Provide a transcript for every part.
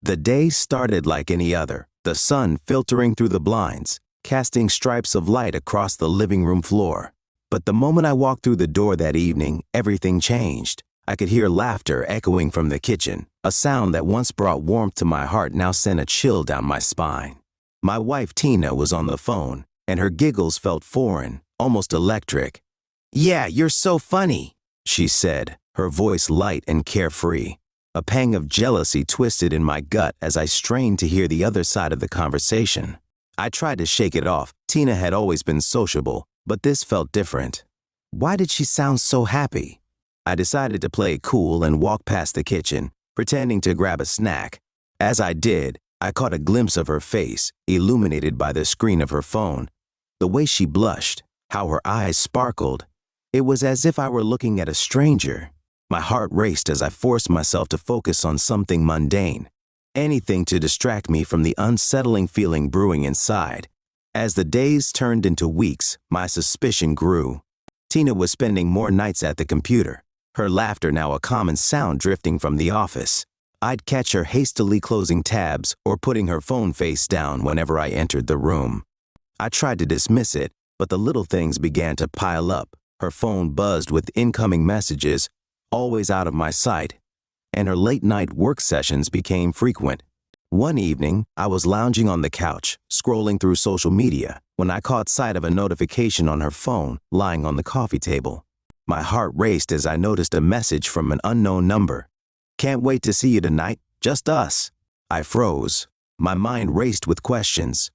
The day started like any other, the sun filtering through the blinds, casting stripes of light across the living room floor. But the moment I walked through the door that evening, everything changed. I could hear laughter echoing from the kitchen. A sound that once brought warmth to my heart now sent a chill down my spine. My wife Tina was on the phone, and her giggles felt foreign, almost electric. "Yeah, you're so funny," she said, her voice light and carefree. A pang of jealousy twisted in my gut as I strained to hear the other side of the conversation. I tried to shake it off. Tina had always been sociable, but this felt different. Why did she sound so happy? I decided to play it cool and walk past the kitchen, pretending to grab a snack. As I did, I caught a glimpse of her face, illuminated by the screen of her phone. The way she blushed, how her eyes sparkled. It was as if I were looking at a stranger. My heart raced as I forced myself to focus on something mundane, anything to distract me from the unsettling feeling brewing inside. As the days turned into weeks, my suspicion grew. Tina was spending more nights at the computer, her laughter now a common sound drifting from the office. I'd catch her hastily closing tabs or putting her phone face down whenever I entered the room. I tried to dismiss it, but the little things began to pile up. Her phone buzzed with incoming messages, always out of my sight, and her late-night work sessions became frequent. One evening, I was lounging on the couch, scrolling through social media, when I caught sight of a notification on her phone lying on the coffee table. My heart raced as I noticed a message from an unknown number. "Can't wait to see you tonight, just us." I froze. My mind raced with questions.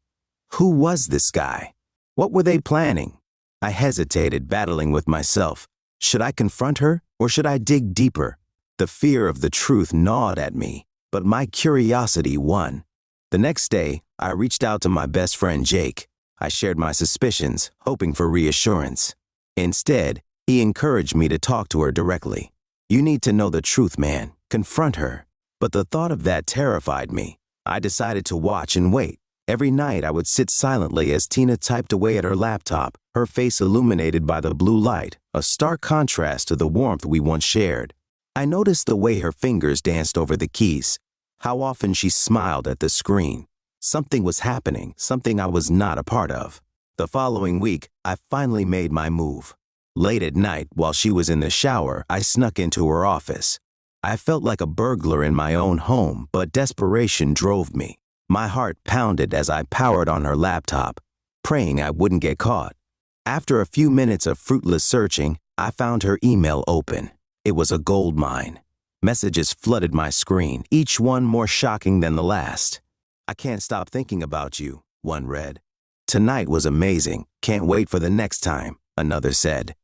Who was this guy? What were they planning? I hesitated, battling with myself. Should I confront her, or should I dig deeper? The fear of the truth gnawed at me, but my curiosity won. The next day, I reached out to my best friend Jake. I shared my suspicions, hoping for reassurance. Instead, he encouraged me to talk to her directly. "You need to know the truth, man. Confront her." But the thought of that terrified me. I decided to watch and wait. Every night I would sit silently as Tina typed away at her laptop, her face illuminated by the blue light, a stark contrast to the warmth we once shared. I noticed the way her fingers danced over the keys, how often she smiled at the screen. Something was happening, something I was not a part of. The following week, I finally made my move. Late at night, while she was in the shower, I snuck into her office. I felt like a burglar in my own home, but desperation drove me. My heart pounded as I powered on her laptop, praying I wouldn't get caught. After a few minutes of fruitless searching, I found her email open. It was a goldmine. Messages flooded my screen, each one more shocking than the last. "I can't stop thinking about you," one read. "Tonight was amazing. Can't wait for the next time," another said.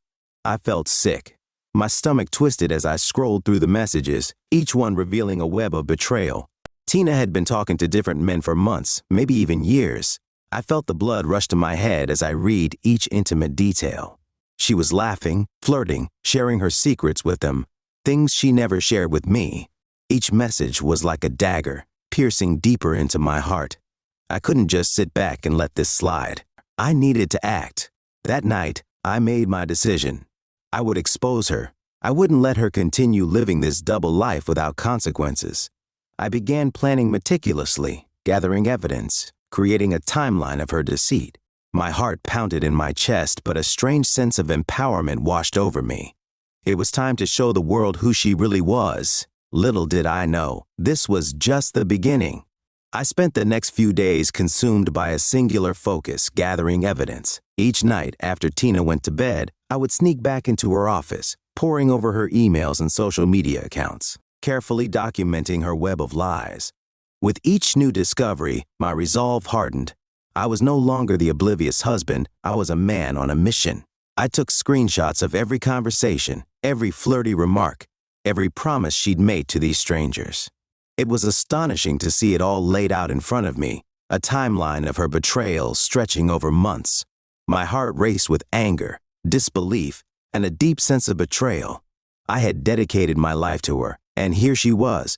I felt sick. My stomach twisted as I scrolled through the messages, each one revealing a web of betrayal. Tina had been talking to different men for months, maybe even years. I felt the blood rush to my head as I read each intimate detail. She was laughing, flirting, sharing her secrets with them, things she never shared with me. Each message was like a dagger, piercing deeper into my heart. I couldn't just sit back and let this slide. I needed to act. That night, I made my decision. I would expose her. I wouldn't let her continue living this double life without consequences. I began planning meticulously, gathering evidence, creating a timeline of her deceit. My heart pounded in my chest, but a strange sense of empowerment washed over me. It was time to show the world who she really was. Little did I know, this was just the beginning. I spent the next few days consumed by a singular focus, gathering evidence. Each night after Tina went to bed, I would sneak back into her office, poring over her emails and social media accounts, carefully documenting her web of lies. With each new discovery, my resolve hardened. I was no longer the oblivious husband, I was a man on a mission. I took screenshots of every conversation, every flirty remark, every promise she'd made to these strangers. It was astonishing to see it all laid out in front of me, a timeline of her betrayal stretching over months. My heart raced with anger, disbelief, and a deep sense of betrayal. I had dedicated my life to her, and here she was,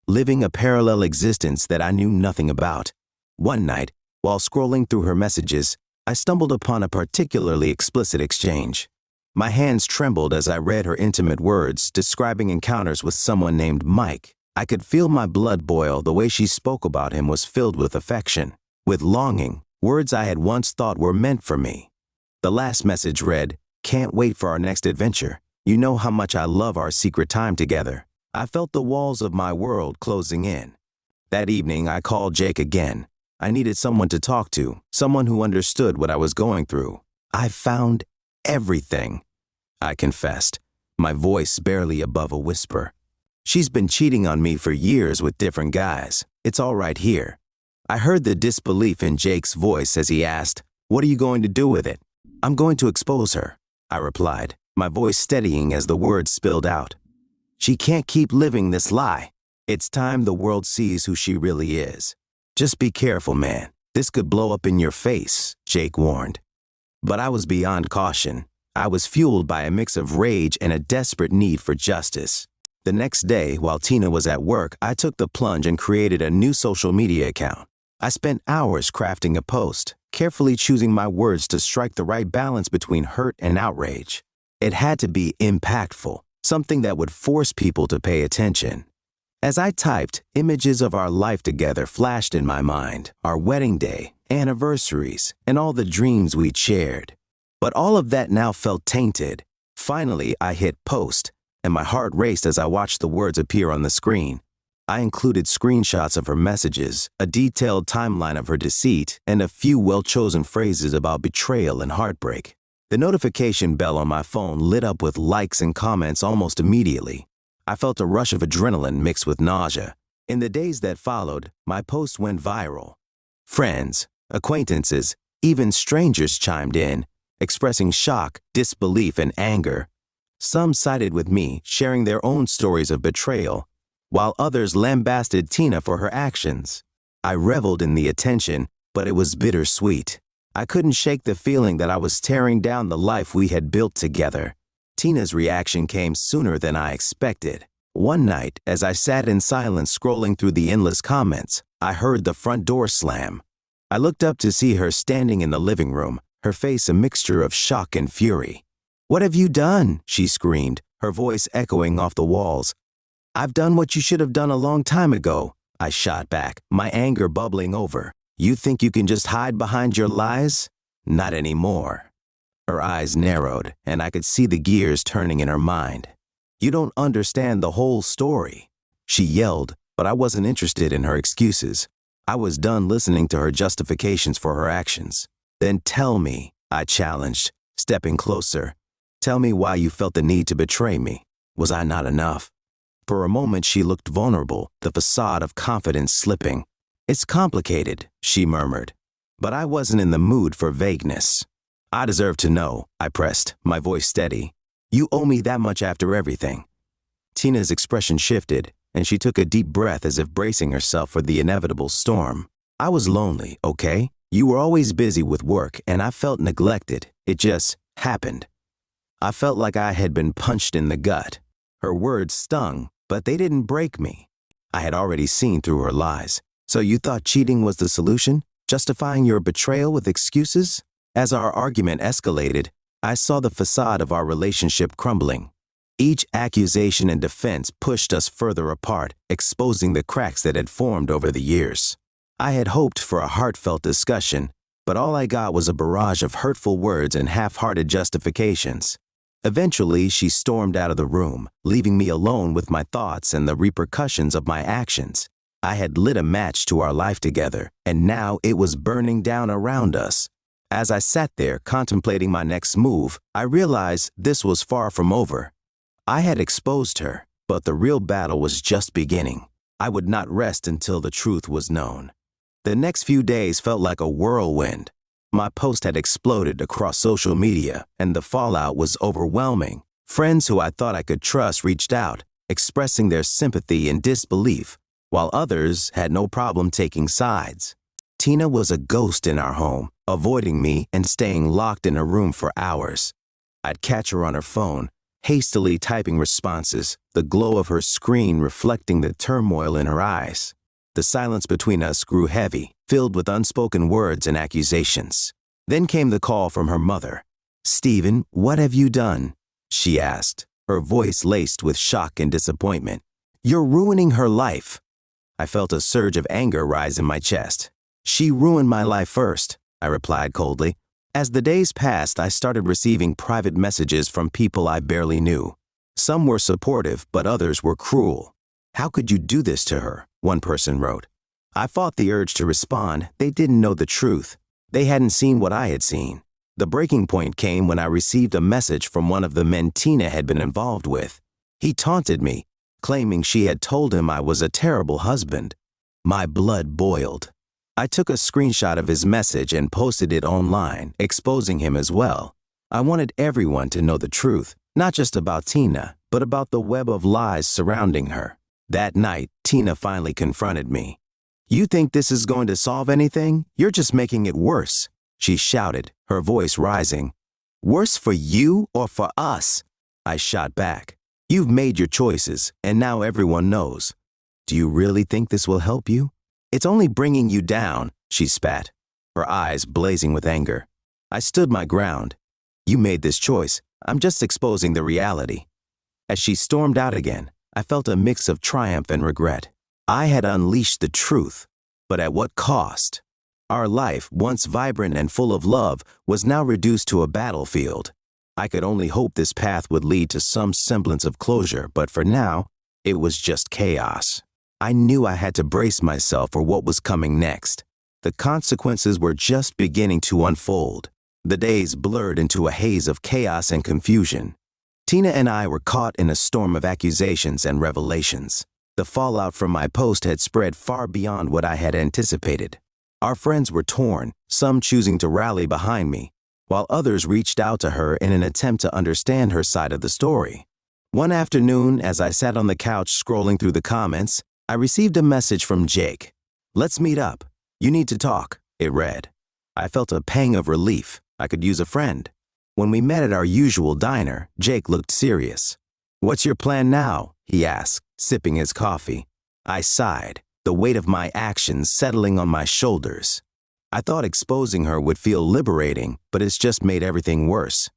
living a parallel existence that I knew nothing about. One night, while scrolling through her messages, I stumbled upon a particularly explicit exchange. My hands trembled as I read her intimate words describing encounters with someone named Mike. I could feel my blood boil. The way she spoke about him was filled with affection, with longing, words I had once thought were meant for me. The last message read, "Can't wait for our next adventure. You know how much I love our secret time together." I felt the walls of my world closing in. That evening, I called Jake again. I needed someone to talk to, someone who understood what I was going through. "I found everything," I confessed, my voice barely above a whisper. "She's been cheating on me for years with different guys. It's all right here." I heard the disbelief in Jake's voice as he asked, "What are you going to do with it?" "I'm going to expose her," I replied, my voice steadying as the words spilled out. "She can't keep living this lie. It's time the world sees who she really is." "Just be careful, man. This could blow up in your face," Jake warned. But I was beyond caution. I was fueled by a mix of rage and a desperate need for justice. The next day, while Tina was at work, I took the plunge and created a new social media account. I spent hours crafting a post, carefully choosing my words to strike the right balance between hurt and outrage. It had to be impactful, something that would force people to pay attention. As I typed, images of our life together flashed in my mind, our wedding day, anniversaries, and all the dreams we'd shared. But all of that now felt tainted. Finally, I hit post, and my heart raced as I watched the words appear on the screen. I included screenshots of her messages, a detailed timeline of her deceit, and a few well-chosen phrases about betrayal and heartbreak. The notification bell on my phone lit up with likes and comments almost immediately. I felt a rush of adrenaline mixed with nausea. In the days that followed, my post went viral. Friends, acquaintances, even strangers chimed in, expressing shock, disbelief, and anger. Some sided with me, sharing their own stories of betrayal, while others lambasted Tina for her actions. I reveled in the attention, but it was bittersweet. I couldn't shake the feeling that I was tearing down the life we had built together. Tina's reaction came sooner than I expected. One night, as I sat in silence scrolling through the endless comments, I heard the front door slam. I looked up to see her standing in the living room, her face a mixture of shock and fury. "What have you done?" she screamed, her voice echoing off the walls. "I've done what you should have done a long time ago," I shot back, my anger bubbling over. "You think you can just hide behind your lies? Not anymore." Her eyes narrowed, and I could see the gears turning in her mind. "You don't understand the whole story," she yelled, but I wasn't interested in her excuses. I was done listening to her justifications for her actions. "Then tell me," I challenged, stepping closer. "Tell me why you felt the need to betray me. Was I not enough?" For a moment she looked vulnerable, the facade of confidence slipping. "It's complicated," she murmured. But I wasn't in the mood for vagueness. "I deserve to know," I pressed, my voice steady. "You owe me that much after everything." Tina's expression shifted, and she took a deep breath as if bracing herself for the inevitable storm. "I was lonely, okay? You were always busy with work, and I felt neglected. It just happened." I felt like I had been punched in the gut. Her words stung, but they didn't break me. I had already seen through her lies. "So you thought cheating was the solution? Justifying your betrayal with excuses?" As our argument escalated, I saw the facade of our relationship crumbling. Each accusation and defense pushed us further apart, exposing the cracks that had formed over the years. I had hoped for a heartfelt discussion, but all I got was a barrage of hurtful words and half-hearted justifications. Eventually, she stormed out of the room, leaving me alone with my thoughts and the repercussions of my actions. I had lit a match to our life together, and now it was burning down around us. As I sat there contemplating my next move, I realized this was far from over. I had exposed her, but the real battle was just beginning. I would not rest until the truth was known. The next few days felt like a whirlwind. My post had exploded across social media, and the fallout was overwhelming. Friends who I thought I could trust reached out, expressing their sympathy and disbelief, while others had no problem taking sides. Tina was a ghost in our home, avoiding me and staying locked in her room for hours. I'd catch her on her phone, hastily typing responses, the glow of her screen reflecting the turmoil in her eyes. The silence between us grew heavy, filled with unspoken words and accusations. Then came the call from her mother. "Stephen, what have you done?" she asked, her voice laced with shock and disappointment. You're ruining her life. I felt a surge of anger rise in my chest. She ruined my life first, I replied coldly. As the days passed, I started receiving private messages from people I barely knew. Some were supportive, but others were cruel. How could you do this to her? One person wrote. I fought the urge to respond. They didn't know the truth. They hadn't seen what I had seen. The breaking point came when I received a message from one of the men Tina had been involved with. He taunted me, claiming she had told him I was a terrible husband. My blood boiled. I took a screenshot of his message and posted it online, exposing him as well. I wanted everyone to know the truth, not just about Tina, but about the web of lies surrounding her. That night, Tina finally confronted me. You think this is going to solve anything? You're just making it worse, she shouted, her voice rising. Worse for you or for us? I shot back. You've made your choices, and now everyone knows. Do you really think this will help you? It's only bringing you down, she spat, her eyes blazing with anger. I stood my ground. You made this choice. I'm just exposing the reality. As she stormed out again, I felt a mix of triumph and regret. I had unleashed the truth, but at what cost? Our life, once vibrant and full of love, was now reduced to a battlefield. I could only hope this path would lead to some semblance of closure, but for now, it was just chaos. I knew I had to brace myself for what was coming next. The consequences were just beginning to unfold. The days blurred into a haze of chaos and confusion. Tina and I were caught in a storm of accusations and revelations. The fallout from my post had spread far beyond what I had anticipated. Our friends were torn, some choosing to rally behind me, while others reached out to her in an attempt to understand her side of the story. One afternoon, as I sat on the couch scrolling through the comments, I received a message from Jake. Let's meet up. You need to talk, it read. I felt a pang of relief. I could use a friend. When we met at our usual diner, Jake looked serious. What's your plan now? He asked, sipping his coffee. I sighed, the weight of my actions settling on my shoulders. I thought exposing her would feel liberating, but it's just made everything worse.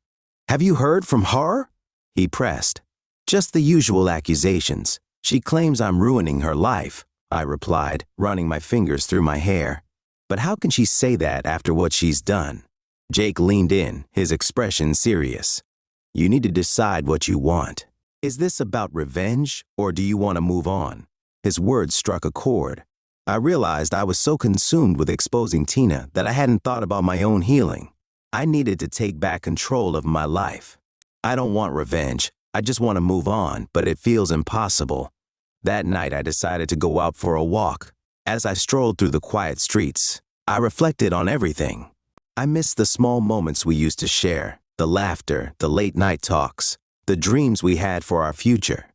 Have you heard from her? He pressed. Just the usual accusations. She claims I'm ruining her life, I replied, running my fingers through my hair. But how can she say that after what she's done? Jake leaned in, his expression serious. You need to decide what you want. Is this about revenge, or do you want to move on? His words struck a chord. I realized I was so consumed with exposing Tina that I hadn't thought about my own healing. I needed to take back control of my life. I don't want revenge. I just want to move on, but it feels impossible. That night, I decided to go out for a walk. As I strolled through the quiet streets, I reflected on everything. I missed the small moments we used to share, the laughter, the late-night talks, the dreams we had for our future.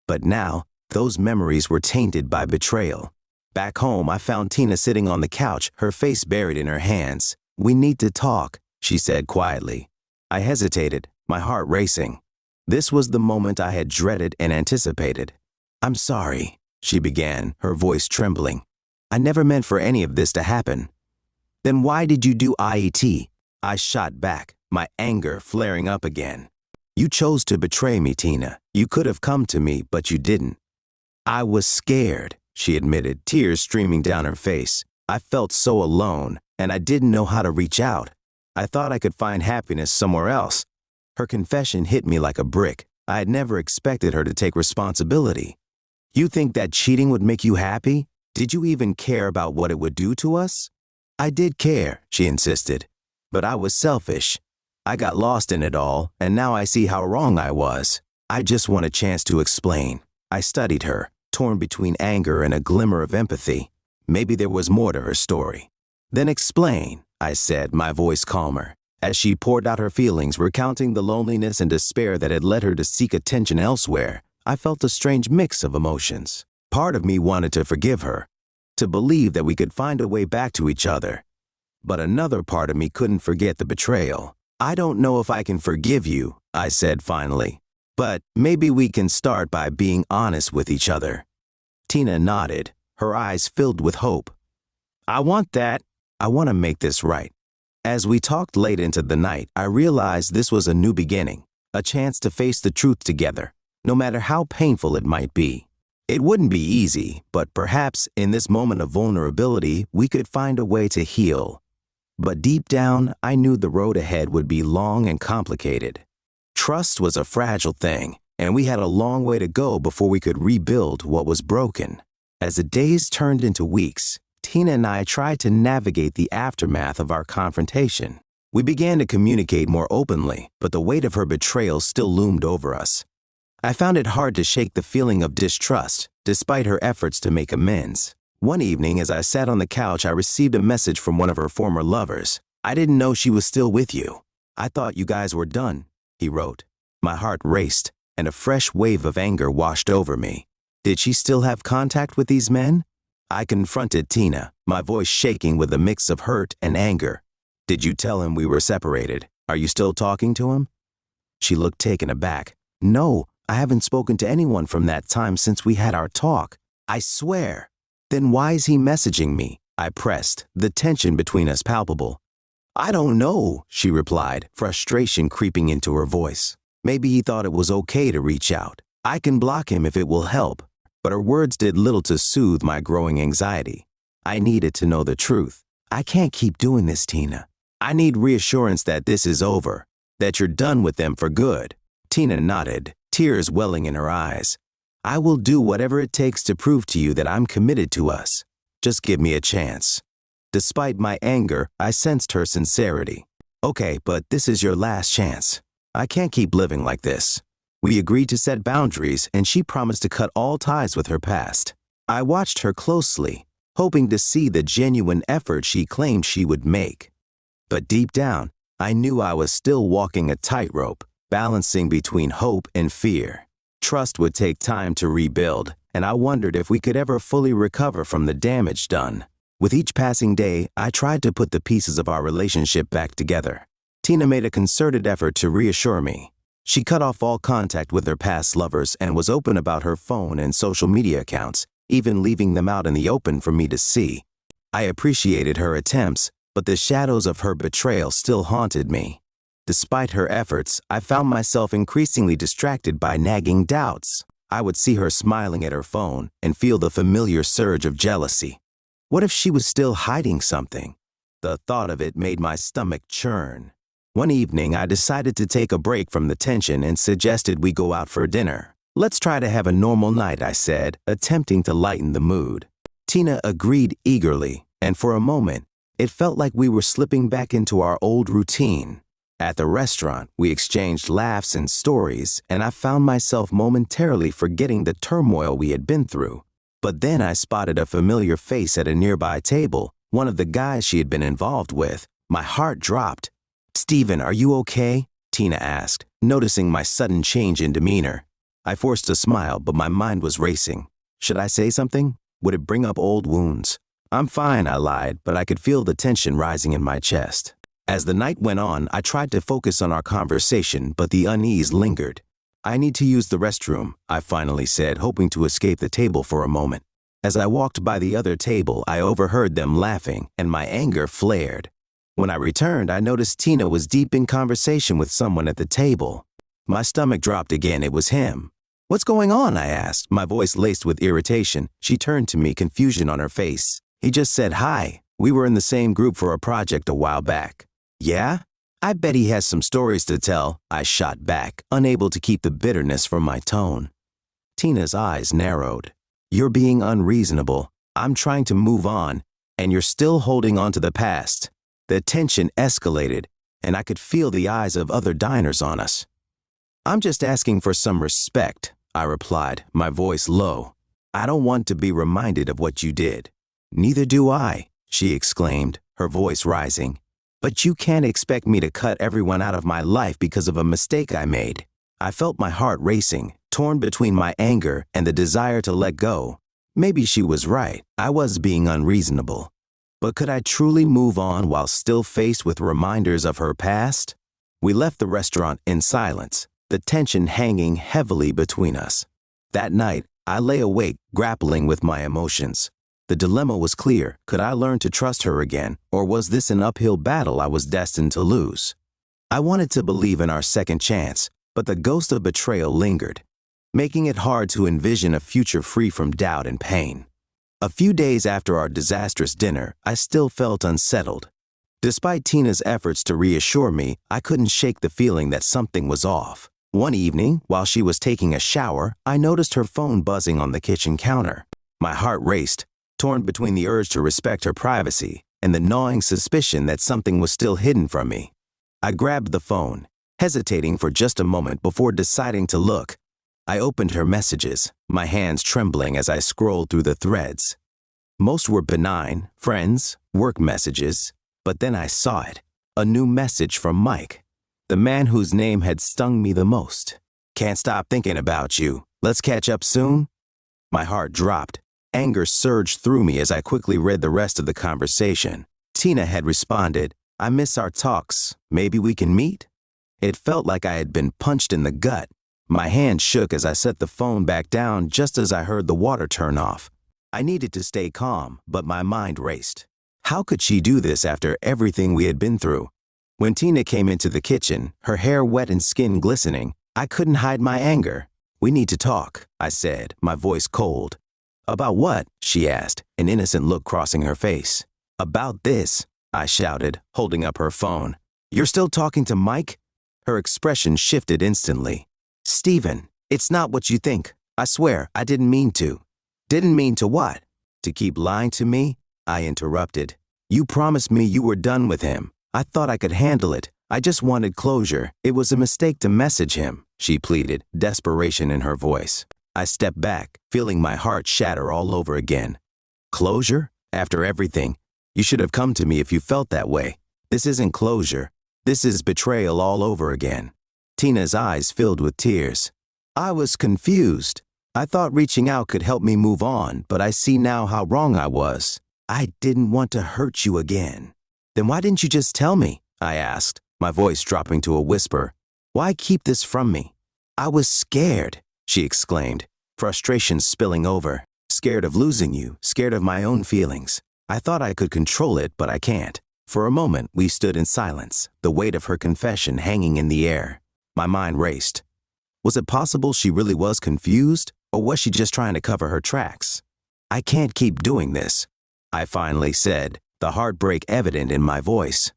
But now, those memories were tainted by betrayal. Back home, I found Tina sitting on the couch, her face buried in her hands. We need to talk, she said quietly. I hesitated, my heart racing. This was the moment I had dreaded and anticipated. I'm sorry, she began, her voice trembling. I never meant for any of this to happen. Then why did you do IET? I shot back, my anger flaring up again. You chose to betray me, Tina. You could have come to me, but you didn't. I was scared, she admitted, tears streaming down her face. I felt so alone, and I didn't know how to reach out. I thought I could find happiness somewhere else. Her confession hit me like a brick. I had never expected her to take responsibility. You think that cheating would make you happy? Did you even care about what it would do to us? I did care, she insisted. But I was selfish. I got lost in it all, and now I see how wrong I was. I just want a chance to explain. I studied her, torn between anger and a glimmer of empathy. Maybe there was more to her story. Then explain, I said, my voice calmer. As she poured out her feelings, recounting the loneliness and despair that had led her to seek attention elsewhere, I felt a strange mix of emotions. Part of me wanted to forgive her, to believe that we could find a way back to each other. But another part of me couldn't forget the betrayal. I don't know if I can forgive you, I said finally. But maybe we can start by being honest with each other. Tina nodded, her eyes filled with hope. I want that. I want to make this right. As we talked late into the night, I realized this was a new beginning, a chance to face the truth together, no matter how painful it might be. It wouldn't be easy, but perhaps in this moment of vulnerability, we could find a way to heal. But deep down, I knew the road ahead would be long and complicated. Trust was a fragile thing, and we had a long way to go before we could rebuild what was broken. As the days turned into weeks, Tina and I tried to navigate the aftermath of our confrontation. We began to communicate more openly, but the weight of her betrayal still loomed over us. I found it hard to shake the feeling of distrust, despite her efforts to make amends. One evening, as I sat on the couch, I received a message from one of her former lovers. "I didn't know she was still with you. I thought you guys were done," he wrote. My heart raced, and a fresh wave of anger washed over me. Did she still have contact with these men? I confronted Tina, my voice shaking with a mix of hurt and anger. "Did you tell him we were separated? Are you still talking to him?" She looked taken aback. "No, I haven't spoken to anyone from that time since we had our talk. I swear." "Then why is he messaging me?" I pressed, the tension between us palpable. "I don't know," she replied, frustration creeping into her voice. "Maybe he thought it was okay to reach out. I can block him if it will help." But her words did little to soothe my growing anxiety. I needed to know the truth. "I can't keep doing this, Tina. I need reassurance that this is over, that you're done with them for good." Tina nodded, tears welling in her eyes. "I will do whatever it takes to prove to you that I'm committed to us. Just give me a chance." Despite my anger, I sensed her sincerity. "Okay, but this is your last chance. I can't keep living like this." We agreed to set boundaries, and she promised to cut all ties with her past. I watched her closely, hoping to see the genuine effort she claimed she would make. But deep down, I knew I was still walking a tightrope, balancing between hope and fear. Trust would take time to rebuild, and I wondered if we could ever fully recover from the damage done. With each passing day, I tried to put the pieces of our relationship back together. Tina made a concerted effort to reassure me. She cut off all contact with her past lovers and was open about her phone and social media accounts, even leaving them out in the open for me to see. I appreciated her attempts, but the shadows of her betrayal still haunted me. Despite her efforts, I found myself increasingly distracted by nagging doubts. I would see her smiling at her phone and feel the familiar surge of jealousy. What if she was still hiding something? The thought of it made my stomach churn. One evening, I decided to take a break from the tension and suggested we go out for dinner. "Let's try to have a normal night," I said, attempting to lighten the mood. Tina agreed eagerly, and for a moment, it felt like we were slipping back into our old routine. At the restaurant, we exchanged laughs and stories, and I found myself momentarily forgetting the turmoil we had been through. But then I spotted a familiar face at a nearby table, one of the guys she had been involved with. My heart dropped. "Steven, are you okay?" Tina asked, noticing my sudden change in demeanor. I forced a smile, but my mind was racing. Should I say something? Would it bring up old wounds? "I'm fine," I lied, but I could feel the tension rising in my chest. As the night went on, I tried to focus on our conversation, but the unease lingered. "I need to use the restroom," I finally said, hoping to escape the table for a moment. As I walked by the other table, I overheard them laughing, and my anger flared. When I returned, I noticed Tina was deep in conversation with someone at the table. My stomach dropped again. It was him. "What's going on?" I asked, my voice laced with irritation. She turned to me, confusion on her face. "He just said hi. We were in the same group for a project a while back." "Yeah? I bet he has some stories to tell," I shot back, unable to keep the bitterness from my tone. Tina's eyes narrowed. "You're being unreasonable. I'm trying to move on, and you're still holding on to the past." The tension escalated, and I could feel the eyes of other diners on us. "I'm just asking for some respect," I replied, my voice low. "I don't want to be reminded of what you did." "Neither do I," she exclaimed, her voice rising. "But you can't expect me to cut everyone out of my life because of a mistake I made." I felt my heart racing, torn between my anger and the desire to let go. Maybe she was right. I was being unreasonable. But could I truly move on while still faced with reminders of her past? We left the restaurant in silence, the tension hanging heavily between us. That night, I lay awake, grappling with my emotions. The dilemma was clear. Could I learn to trust her again, or was this an uphill battle I was destined to lose? I wanted to believe in our second chance, but the ghost of betrayal lingered. making it hard to envision a future free from doubt and pain. A few days after our disastrous dinner, I still felt unsettled. Despite Tina's efforts to reassure me, I couldn't shake the feeling that something was off. One evening, while she was taking a shower, I noticed her phone buzzing on the kitchen counter. My heart raced, torn between the urge to respect her privacy and the gnawing suspicion that something was still hidden from me. I grabbed the phone, hesitating for just a moment before deciding to look. I opened her messages, my hands trembling as I scrolled through the threads. Most were benign, friends, work messages, but then I saw it, a new message from Mike, the man whose name had stung me the most. "Can't stop thinking about you. Let's catch up soon?" My heart dropped. Anger surged through me as I quickly read the rest of the conversation. Tina had responded, "I miss our talks. Maybe we can meet?" It felt like I had been punched in the gut. My hand shook as I set the phone back down just as I heard the water turn off. I needed to stay calm, but my mind raced. How could she do this after everything we had been through? When Tina came into the kitchen, her hair wet and skin glistening, I couldn't hide my anger. "We need to talk," I said, my voice cold. "About what?" she asked, an innocent look crossing her face. "About this," I shouted, holding up her phone. "You're still talking to Mike?" Her expression shifted instantly. "Stephen, it's not what you think. I swear, I didn't mean to." "Didn't mean to what?" "To keep lying to me?" I interrupted. "You promised me you were done with him. I thought I could handle it. I just wanted closure. It was a mistake to message him," she pleaded, desperation in her voice. I stepped back, feeling my heart shatter all over again. "Closure? After everything? You should have come to me if you felt that way. This isn't closure. This is betrayal all over again." Tina's eyes filled with tears. I was confused. I thought reaching out could help me move on, but I see now how wrong I was. "I didn't want to hurt you again." "Then why didn't you just tell me?" I asked, my voice dropping to a whisper. "Why keep this from me?" "I was scared," she exclaimed, frustration spilling over. "Scared of losing you, scared of my own feelings. I thought I could control it, but I can't." For a moment, we stood in silence, the weight of her confession hanging in the air. My mind raced. Was it possible she really was confused, or was she just trying to cover her tracks? "I can't keep doing this," I finally said, the heartbreak evident in my voice.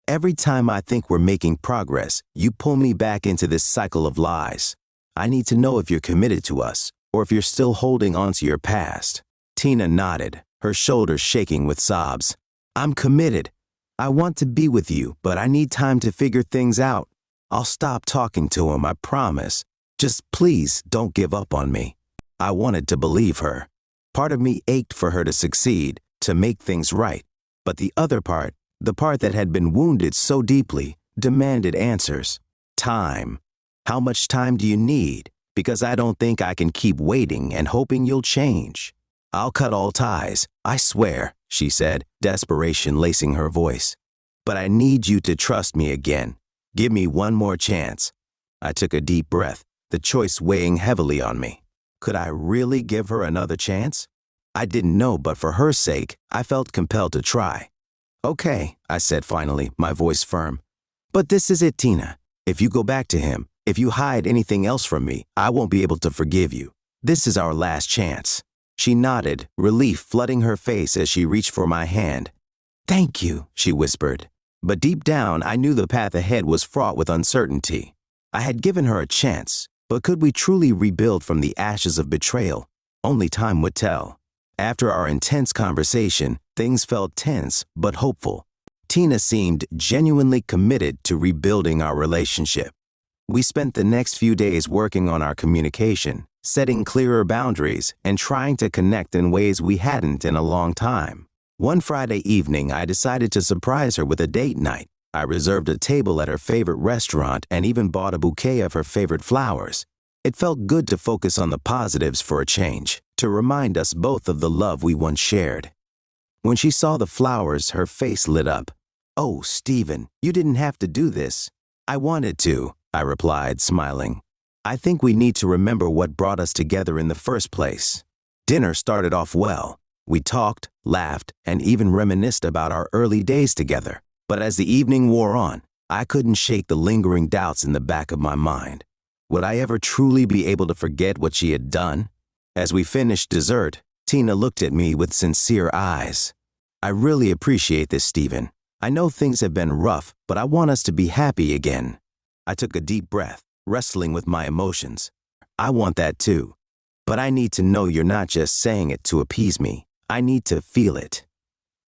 "Every time I think we're making progress, you pull me back into this cycle of lies. I need to know if you're committed to us, or if you're still holding on to your past." Tina nodded, her shoulders shaking with sobs. "I'm committed. I want to be with you, but I need time to figure things out. I'll stop talking to him, I promise. Just please don't give up on me." I wanted to believe her. Part of me ached for her to succeed, to make things right. But the other part, the part that had been wounded so deeply, demanded answers. Time. "How much time do you need? Because I don't think I can keep waiting and hoping you'll change." "I'll cut all ties, I swear," she said, desperation lacing her voice. "But I need you to trust me again. Give me one more chance." I took a deep breath, the choice weighing heavily on me. Could I really give her another chance? I didn't know, but for her sake, I felt compelled to try. "Okay," I said finally, my voice firm. "But this is it, Tina. If you go back to him, if you hide anything else from me, I won't be able to forgive you. This is our last chance." She nodded, relief flooding her face as she reached for my hand. "Thank you," she whispered. But deep down, I knew the path ahead was fraught with uncertainty. I had given her a chance, but could we truly rebuild from the ashes of betrayal? Only time would tell. After our intense conversation, things felt tense but hopeful. Tina seemed genuinely committed to rebuilding our relationship. We spent the next few days working on our communication, setting clearer boundaries, and trying to connect in ways we hadn't in a long time. One Friday evening, I decided to surprise her with a date night. I reserved a table at her favorite restaurant and even bought a bouquet of her favorite flowers. It felt good to focus on the positives for a change, to remind us both of the love we once shared. When she saw the flowers, her face lit up. "Oh, Stephen, you didn't have to do this." "I wanted to," I replied, smiling. "I think we need to remember what brought us together in the first place." Dinner started off well. We talked, laughed, and even reminisced about our early days together. But as the evening wore on, I couldn't shake the lingering doubts in the back of my mind. Would I ever truly be able to forget what she had done? As we finished dessert, Tina looked at me with sincere eyes. I really appreciate this, Stephen. I know things have been rough, but I want us to be happy again. I took a deep breath, wrestling with my emotions. I want that too. But I need to know you're not just saying it to appease me. I need to feel it.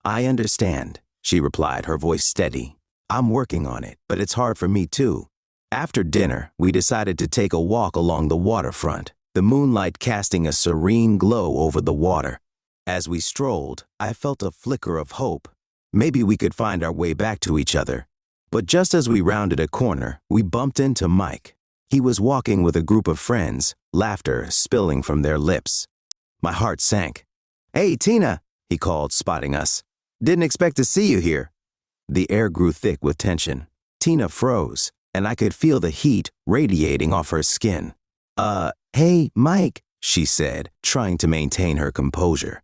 I understand, she replied, her voice steady. I'm working on it, but it's hard for me too. After dinner, we decided to take a walk along the waterfront, the moonlight casting a serene glow over the water. As we strolled, I felt a flicker of hope. Maybe we could find our way back to each other. But just as we rounded a corner, we bumped into Mike. He was walking with a group of friends, laughter spilling from their lips. My heart sank. "Hey, Tina," he called, spotting us. "Didn't expect to see you here." The air grew thick with tension. Tina froze, and I could feel the heat radiating off her skin. Hey, Mike," she said, trying to maintain her composure.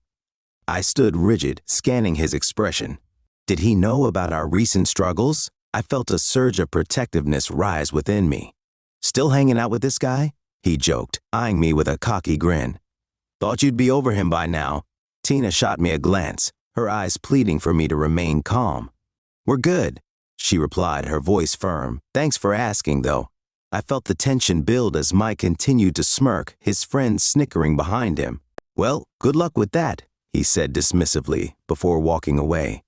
I stood rigid, scanning his expression. Did he know about our recent struggles? I felt a surge of protectiveness rise within me. "Still hanging out with this guy?" he joked, eyeing me with a cocky grin. "Thought you'd be over him by now." Tina shot me a glance, her eyes pleading for me to remain calm. "We're good," she replied, her voice firm. "Thanks for asking, though." I felt the tension build as Mike continued to smirk, his friends snickering behind him. "Well, good luck with that," he said dismissively, before walking away.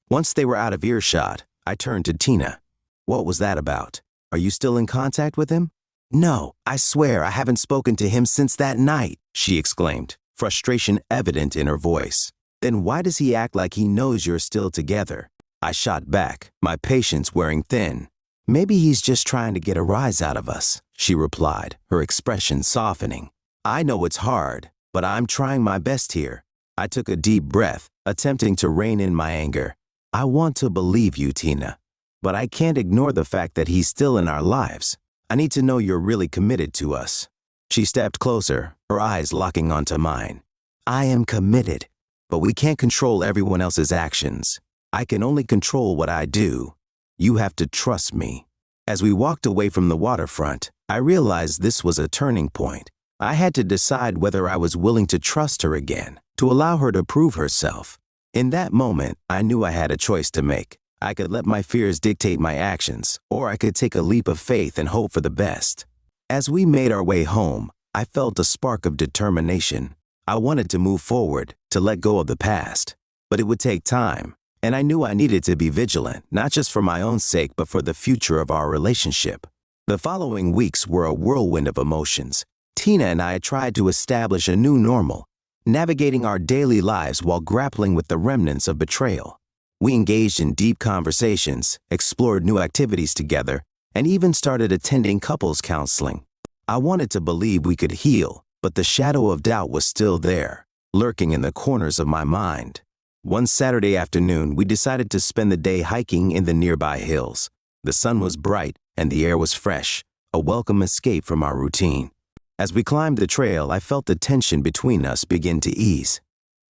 Once they were out of earshot, I turned to Tina. "What was that about? Are you still in contact with him?" "No, I swear I haven't spoken to him since that night," she exclaimed, frustration evident in her voice. "Then why does he act like he knows you're still together?" I shot back, my patience wearing thin. "Maybe he's just trying to get a rise out of us," she replied, her expression softening. "I know it's hard, but I'm trying my best here." I took a deep breath, attempting to rein in my anger. "I want to believe you, Tina, but I can't ignore the fact that he's still in our lives. I need to know you're really committed to us." She stepped closer, her eyes locking onto mine. "I am committed, but we can't control everyone else's actions. I can only control what I do. You have to trust me." As we walked away from the waterfront, I realized this was a turning point. I had to decide whether I was willing to trust her again, to allow her to prove herself. In that moment, I knew I had a choice to make. I could let my fears dictate my actions, or I could take a leap of faith and hope for the best. As we made our way home, I felt a spark of determination. I wanted to move forward, to let go of the past. But it would take time. And I knew I needed to be vigilant, not just for my own sake, but for the future of our relationship. The following weeks were a whirlwind of emotions. Tina and I tried to establish a new normal, navigating our daily lives while grappling with the remnants of betrayal. We engaged in deep conversations, explored new activities together, and even started attending couples counseling. I wanted to believe we could heal, but the shadow of doubt was still there, lurking in the corners of my mind. One Saturday afternoon, we decided to spend the day hiking in the nearby hills. The sun was bright and the air was fresh, a welcome escape from our routine. As we climbed the trail, I felt the tension between us begin to ease.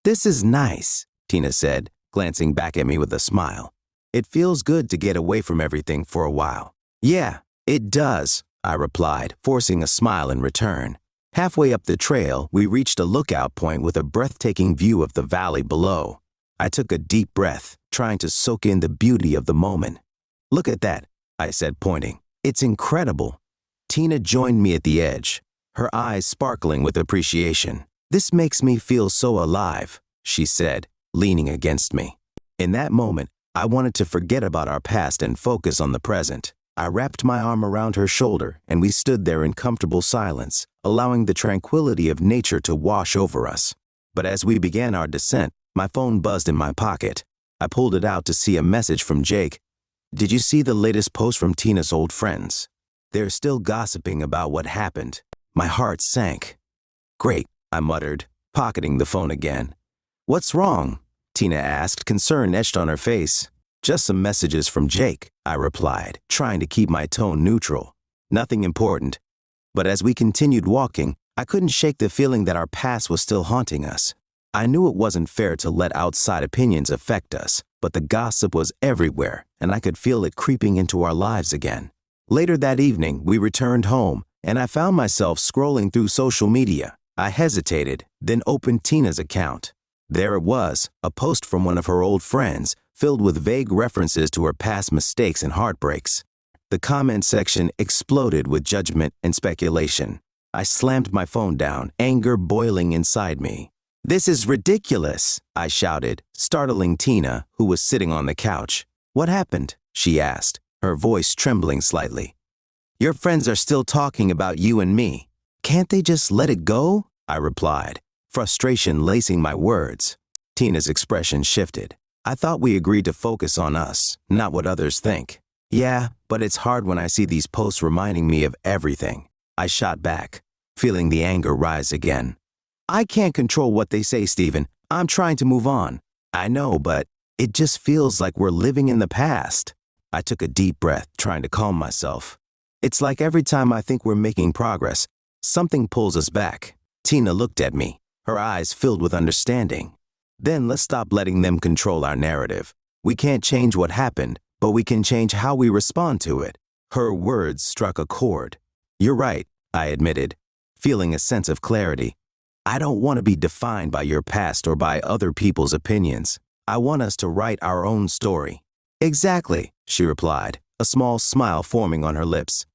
"This is nice," Tina said, glancing back at me with a smile. "It feels good to get away from everything for a while." "Yeah, it does," I replied, forcing a smile in return. Halfway up the trail, we reached a lookout point with a breathtaking view of the valley below. I took a deep breath, trying to soak in the beauty of the moment. "Look at that," I said, pointing. "It's incredible." Tina joined me at the edge, her eyes sparkling with appreciation. "This makes me feel so alive," she said, leaning against me. In that moment, I wanted to forget about our past and focus on the present. I wrapped my arm around her shoulder, and we stood there in comfortable silence, allowing the tranquility of nature to wash over us. But as we began our descent, my phone buzzed in my pocket. I pulled it out to see a message from Jake. "Did you see the latest post from Tina's old friends? They're still gossiping about what happened." My heart sank. "Great," I muttered, pocketing the phone again. "What's wrong?" Tina asked, concern etched on her face. "Just some messages from Jake," I replied, trying to keep my tone neutral. "Nothing important." But as we continued walking, I couldn't shake the feeling that our past was still haunting us. I knew it wasn't fair to let outside opinions affect us, but the gossip was everywhere, and I could feel it creeping into our lives again. Later that evening, we returned home, and I found myself scrolling through social media. I hesitated, then opened Tina's account. There it was, a post from one of her old friends, filled with vague references to her past mistakes and heartbreaks. The comment section exploded with judgment and speculation. I slammed my phone down, anger boiling inside me. "This is ridiculous," I shouted, startling Tina, who was sitting on the couch. "What happened?" she asked, her voice trembling slightly. "Your friends are still talking about you and me. Can't they just let it go?" I replied, frustration lacing my words. Tina's expression shifted. "I thought we agreed to focus on us, not what others think." "Yeah, but it's hard when I see these posts reminding me of everything," I shot back, feeling the anger rise again. "I can't control what they say, Stephen. I'm trying to move on." "I know, but it just feels like we're living in the past." I took a deep breath, trying to calm myself. "It's like every time I think we're making progress, something pulls us back." Tina looked at me, her eyes filled with understanding. "Then let's stop letting them control our narrative. We can't change what happened, but we can change how we respond to it." Her words struck a chord. "You're right," I admitted, feeling a sense of clarity. "I don't want to be defined by your past or by other people's opinions. I want us to write our own story." "Exactly," she replied, a small smile forming on her lips.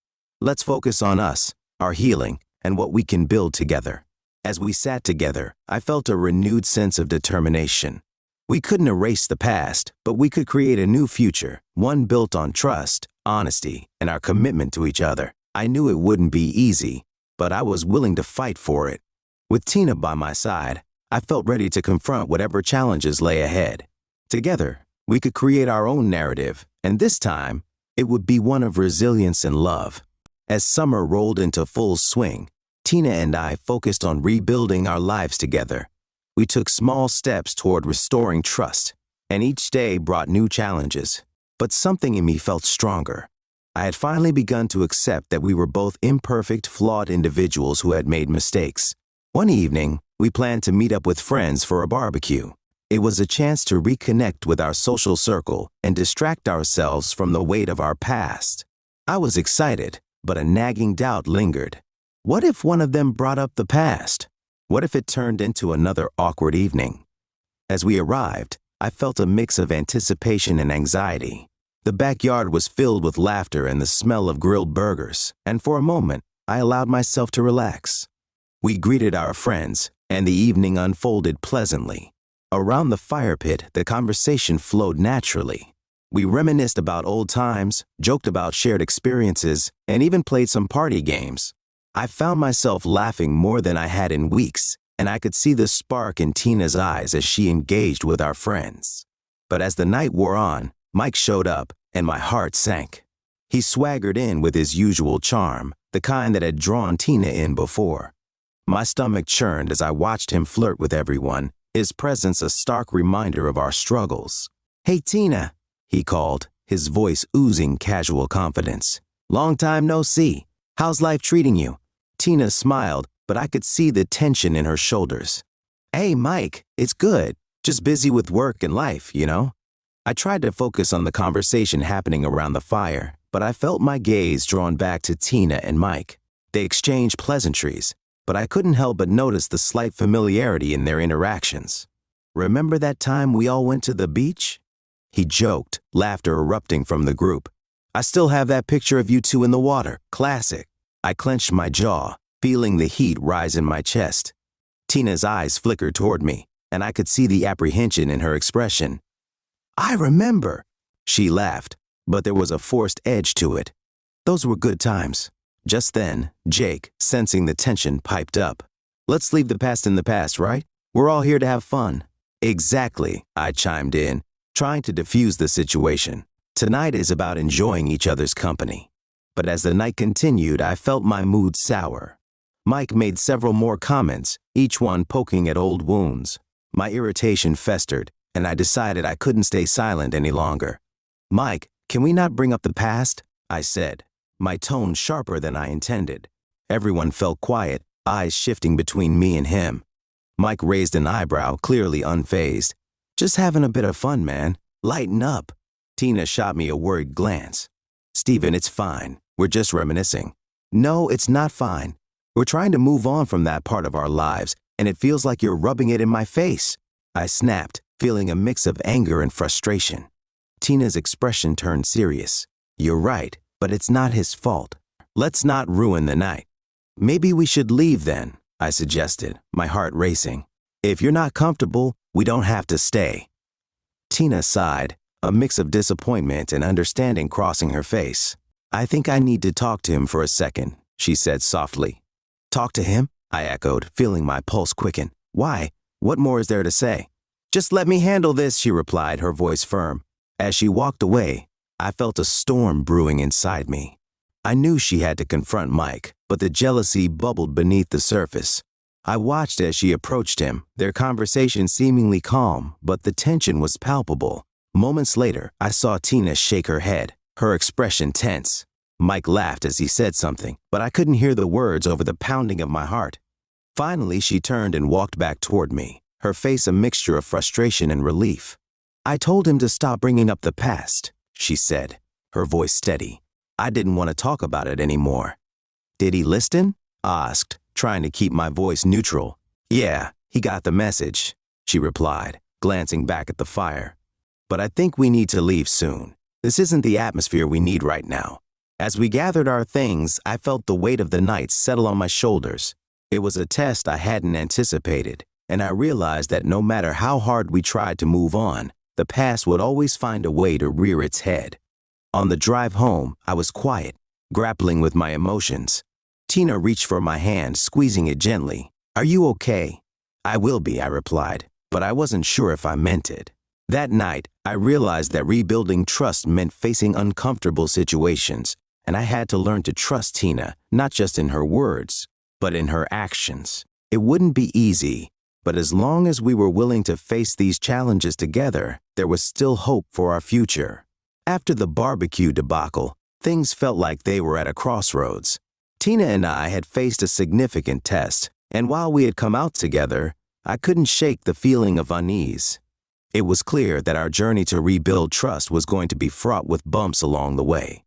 "Let's focus on us, our healing, and what we can build together." As we sat together, I felt a renewed sense of determination. We couldn't erase the past, but we could create a new future, one built on trust, honesty, and our commitment to each other. I knew it wouldn't be easy, but I was willing to fight for it. With Tina by my side, I felt ready to confront whatever challenges lay ahead. Together, we could create our own narrative, and this time, it would be one of resilience and love. As summer rolled into full swing, Tina and I focused on rebuilding our lives together. We took small steps toward restoring trust, and each day brought new challenges. But something in me felt stronger. I had finally begun to accept that we were both imperfect, flawed individuals who had made mistakes. One evening, we planned to meet up with friends for a barbecue. It was a chance to reconnect with our social circle and distract ourselves from the weight of our past. I was excited, but a nagging doubt lingered. What if one of them brought up the past? What if it turned into another awkward evening? As we arrived, I felt a mix of anticipation and anxiety. The backyard was filled with laughter and the smell of grilled burgers, and for a moment, I allowed myself to relax. We greeted our friends, and the evening unfolded pleasantly. Around the fire pit, the conversation flowed naturally. We reminisced about old times, joked about shared experiences, and even played some party games. I found myself laughing more than I had in weeks, and I could see the spark in Tina's eyes as she engaged with our friends. But as the night wore on, Mike showed up, and my heart sank. He swaggered in with his usual charm, the kind that had drawn Tina in before. My stomach churned as I watched him flirt with everyone, his presence a stark reminder of our struggles. "Hey, Tina," he called, his voice oozing casual confidence. "Long time no see. How's life treating you?" Tina smiled, but I could see the tension in her shoulders. "Hey, Mike, it's good. Just busy with work and life, you know?" I tried to focus on the conversation happening around the fire, but I felt my gaze drawn back to Tina and Mike. They exchanged pleasantries, but I couldn't help but notice the slight familiarity in their interactions. "Remember that time we all went to the beach?" He joked, laughter erupting from the group. "I still have that picture of you two in the water. Classic." I clenched my jaw, feeling the heat rise in my chest. Tina's eyes flickered toward me, and I could see the apprehension in her expression. "I remember," she laughed, but there was a forced edge to it. "Those were good times." Just then, Jake, sensing the tension, piped up. "Let's leave the past in the past, right? We're all here to have fun." "Exactly," I chimed in, trying to diffuse the situation. "Tonight is about enjoying each other's company." But as the night continued, I felt my mood sour. Mike made several more comments, each one poking at old wounds. My irritation festered, and I decided I couldn't stay silent any longer. "Mike, can we not bring up the past?" I said, my tone sharper than I intended. Everyone fell quiet, eyes shifting between me and him. Mike raised an eyebrow, clearly unfazed. "Just having a bit of fun, man. Lighten up." Tina shot me a worried glance. "Stephen, it's fine. We're just reminiscing." No, it's not fine. We're trying to move on from that part of our lives, and it feels like you're rubbing it in my face. I snapped, feeling a mix of anger and frustration. Tina's expression turned serious. You're right, but it's not his fault. Let's not ruin the night. Maybe we should leave then, I suggested, my heart racing. If you're not comfortable, we don't have to stay. Tina sighed, a mix of disappointment and understanding crossing her face. I think I need to talk to him for a second, she said softly. Talk to him? I echoed, feeling my pulse quicken. Why? What more is there to say? Just let me handle this, she replied, her voice firm. As she walked away, I felt a storm brewing inside me. I knew she had to confront Mike, but the jealousy bubbled beneath the surface. I watched as she approached him, their conversation seemingly calm, but the tension was palpable. Moments later, I saw Tina shake her head, her expression tense. Mike laughed as he said something, but I couldn't hear the words over the pounding of my heart. Finally, she turned and walked back toward me, her face a mixture of frustration and relief. I told him to stop bringing up the past, she said, her voice steady. I didn't want to talk about it anymore. Did he listen? I asked, trying to keep my voice neutral. Yeah, he got the message, she replied, glancing back at the fire. But I think we need to leave soon. This isn't the atmosphere we need right now. As we gathered our things, I felt the weight of the night settle on my shoulders. It was a test I hadn't anticipated, and I realized that no matter how hard we tried to move on, the past would always find a way to rear its head. On the drive home, I was quiet, grappling with my emotions. Tina reached for my hand, squeezing it gently. Are you okay? I will be, I replied, but I wasn't sure if I meant it. That night, I realized that rebuilding trust meant facing uncomfortable situations, and I had to learn to trust Tina, not just in her words, but in her actions. It wouldn't be easy, but as long as we were willing to face these challenges together, there was still hope for our future. After the barbecue debacle, things felt like they were at a crossroads. Tina and I had faced a significant test, and while we had come out together, I couldn't shake the feeling of unease. It was clear that our journey to rebuild trust was going to be fraught with bumps along the way.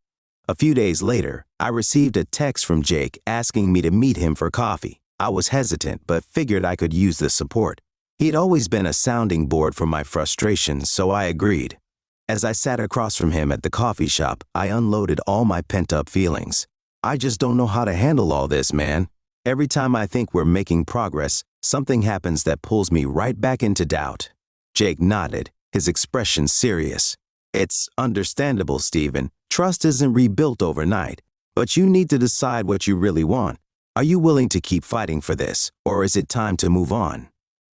A few days later, I received a text from Jake asking me to meet him for coffee. I was hesitant, but figured I could use the support. He'd always been a sounding board for my frustrations, so I agreed. As I sat across from him at the coffee shop, I unloaded all my pent-up feelings. I just don't know how to handle all this, man. Every time I think we're making progress, something happens that pulls me right back into doubt. Jake nodded, his expression serious. It's understandable, Stephen. Trust isn't rebuilt overnight, but you need to decide what you really want. Are you willing to keep fighting for this, or is it time to move on?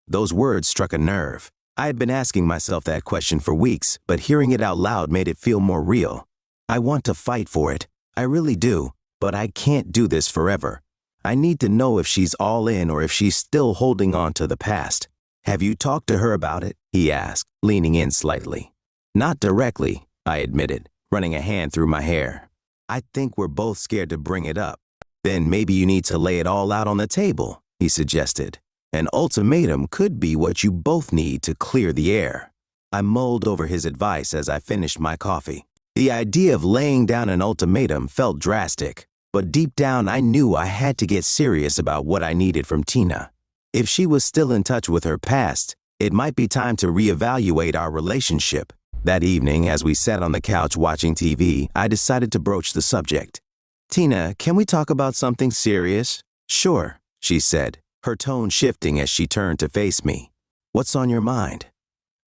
Those words struck a nerve. I had been asking myself that question for weeks, but hearing it out loud made it feel more real. I want to fight for it. I really do, but I can't do this forever. I need to know if she's all in or if she's still holding on to the past. Have you talked to her about it? He asked, leaning in slightly. Not directly, I admitted, running a hand through my hair. I think we're both scared to bring it up. Then maybe you need to lay it all out on the table, he suggested. An ultimatum could be what you both need to clear the air. I mulled over his advice as I finished my coffee. The idea of laying down an ultimatum felt drastic, but deep down I knew I had to get serious about what I needed from Tina. If she was still in touch with her past, it might be time to reevaluate our relationship. That evening, as we sat on the couch watching TV, I decided to broach the subject. Tina, can we talk about something serious? Sure, she said, her tone shifting as she turned to face me. What's on your mind?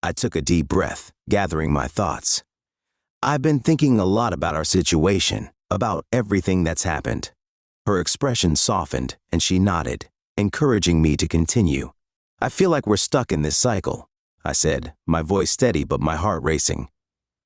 I took a deep breath, gathering my thoughts. I've been thinking a lot about our situation, about everything that's happened. Her expression softened, and she nodded, encouraging me to continue. I feel like we're stuck in this cycle, I said, my voice steady but my heart racing.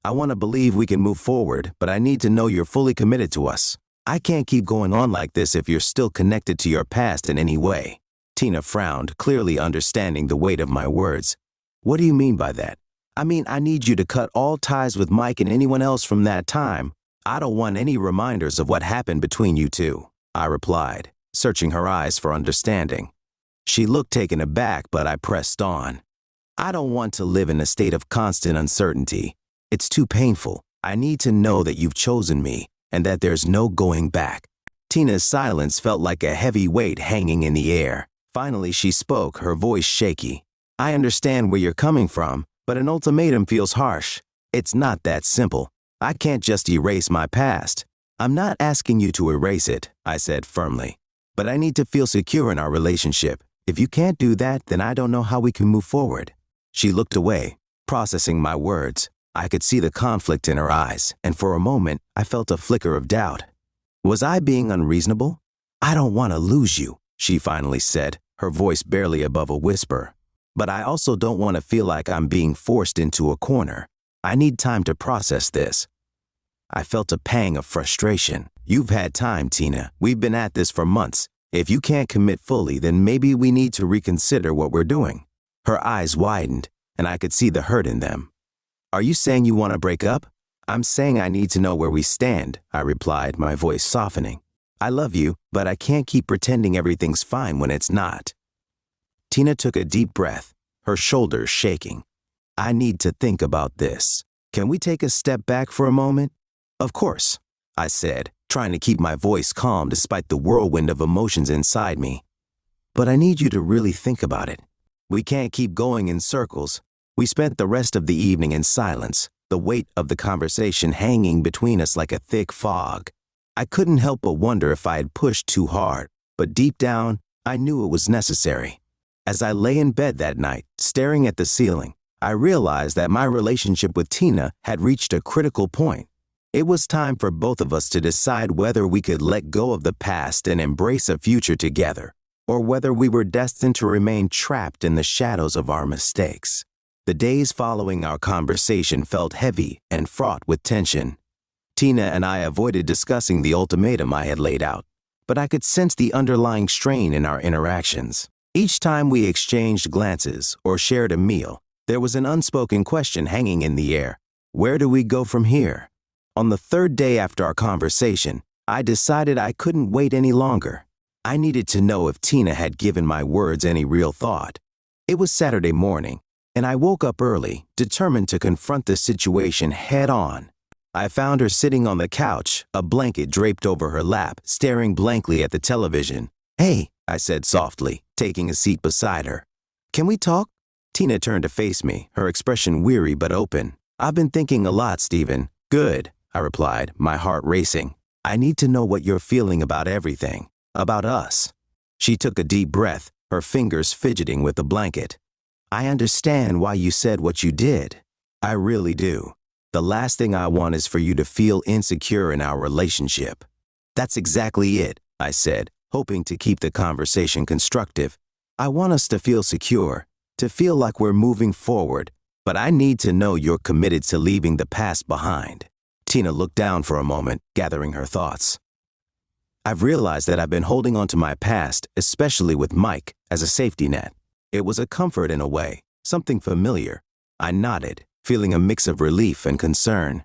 I want to believe we can move forward, but I need to know you're fully committed to us. I can't keep going on like this if you're still connected to your past in any way. Tina frowned, clearly understanding the weight of my words. What do you mean by that? I mean, I need you to cut all ties with Mike and anyone else from that time. I don't want any reminders of what happened between you two, I replied, searching her eyes for understanding. She looked taken aback, but I pressed on. I don't want to live in a state of constant uncertainty. It's too painful. I need to know that you've chosen me and that there's no going back. Tina's silence felt like a heavy weight hanging in the air. Finally, she spoke, her voice shaky. I understand where you're coming from, but an ultimatum feels harsh. It's not that simple. I can't just erase my past. I'm not asking you to erase it, I said firmly. But I need to feel secure in our relationship. If you can't do that, then I don't know how we can move forward. She looked away, processing my words. I could see the conflict in her eyes, and for a moment, I felt a flicker of doubt. Was I being unreasonable? I don't want to lose you, she finally said, her voice barely above a whisper. But I also don't want to feel like I'm being forced into a corner. I need time to process this. I felt a pang of frustration. You've had time, Tina. We've been at this for months. If you can't commit fully, then maybe we need to reconsider what we're doing. Her eyes widened, and I could see the hurt in them. Are you saying you want to break up? I'm saying I need to know where we stand, I replied, my voice softening. I love you, but I can't keep pretending everything's fine when it's not. Tina took a deep breath, her shoulders shaking. I need to think about this. Can we take a step back for a moment? Of course, I said, trying to keep my voice calm despite the whirlwind of emotions inside me. But I need you to really think about it. We can't keep going in circles. We spent the rest of the evening in silence, the weight of the conversation hanging between us like a thick fog. I couldn't help but wonder if I had pushed too hard, but deep down, I knew it was necessary. As I lay in bed that night, staring at the ceiling, I realized that my relationship with Tina had reached a critical point. It was time for both of us to decide whether we could let go of the past and embrace a future together, or whether we were destined to remain trapped in the shadows of our mistakes. The days following our conversation felt heavy and fraught with tension. Tina and I avoided discussing the ultimatum I had laid out, but I could sense the underlying strain in our interactions. Each time we exchanged glances or shared a meal, there was an unspoken question hanging in the air. Where do we go from here? On the third day after our conversation, I decided I couldn't wait any longer. I needed to know if Tina had given my words any real thought. It was Saturday morning, and I woke up early, determined to confront the situation head-on. I found her sitting on the couch, a blanket draped over her lap, staring blankly at the television. Hey, I said softly, taking a seat beside her. Can we talk? Tina turned to face me, her expression weary but open. I've been thinking a lot, Stephen. Good, I replied, my heart racing. I need to know what you're feeling about everything, about us. She took a deep breath, her fingers fidgeting with the blanket. I understand why you said what you did. I really do. The last thing I want is for you to feel insecure in our relationship. That's exactly it, I said, hoping to keep the conversation constructive. I want us to feel secure, to feel like we're moving forward, but I need to know you're committed to leaving the past behind. Tina looked down for a moment, gathering her thoughts. I've realized that I've been holding on to my past, especially with Mike, as a safety net. It was a comfort in a way, something familiar. I nodded, feeling a mix of relief and concern.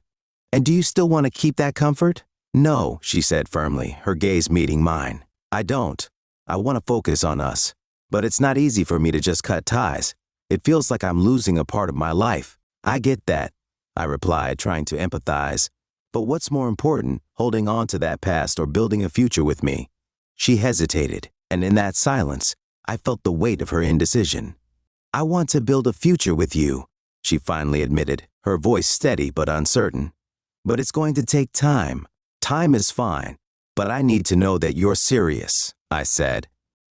And do you still want to keep that comfort? No, she said firmly, her gaze meeting mine. I don't. I want to focus on us. But it's not easy for me to just cut ties. It feels like I'm losing a part of my life. I get that, I replied, trying to empathize. But what's more important, holding on to that past or building a future with me? She hesitated, and in that silence, I felt the weight of her indecision. I want to build a future with you, she finally admitted, her voice steady but uncertain. But it's going to take time. Time is fine, but I need to know that you're serious, I said.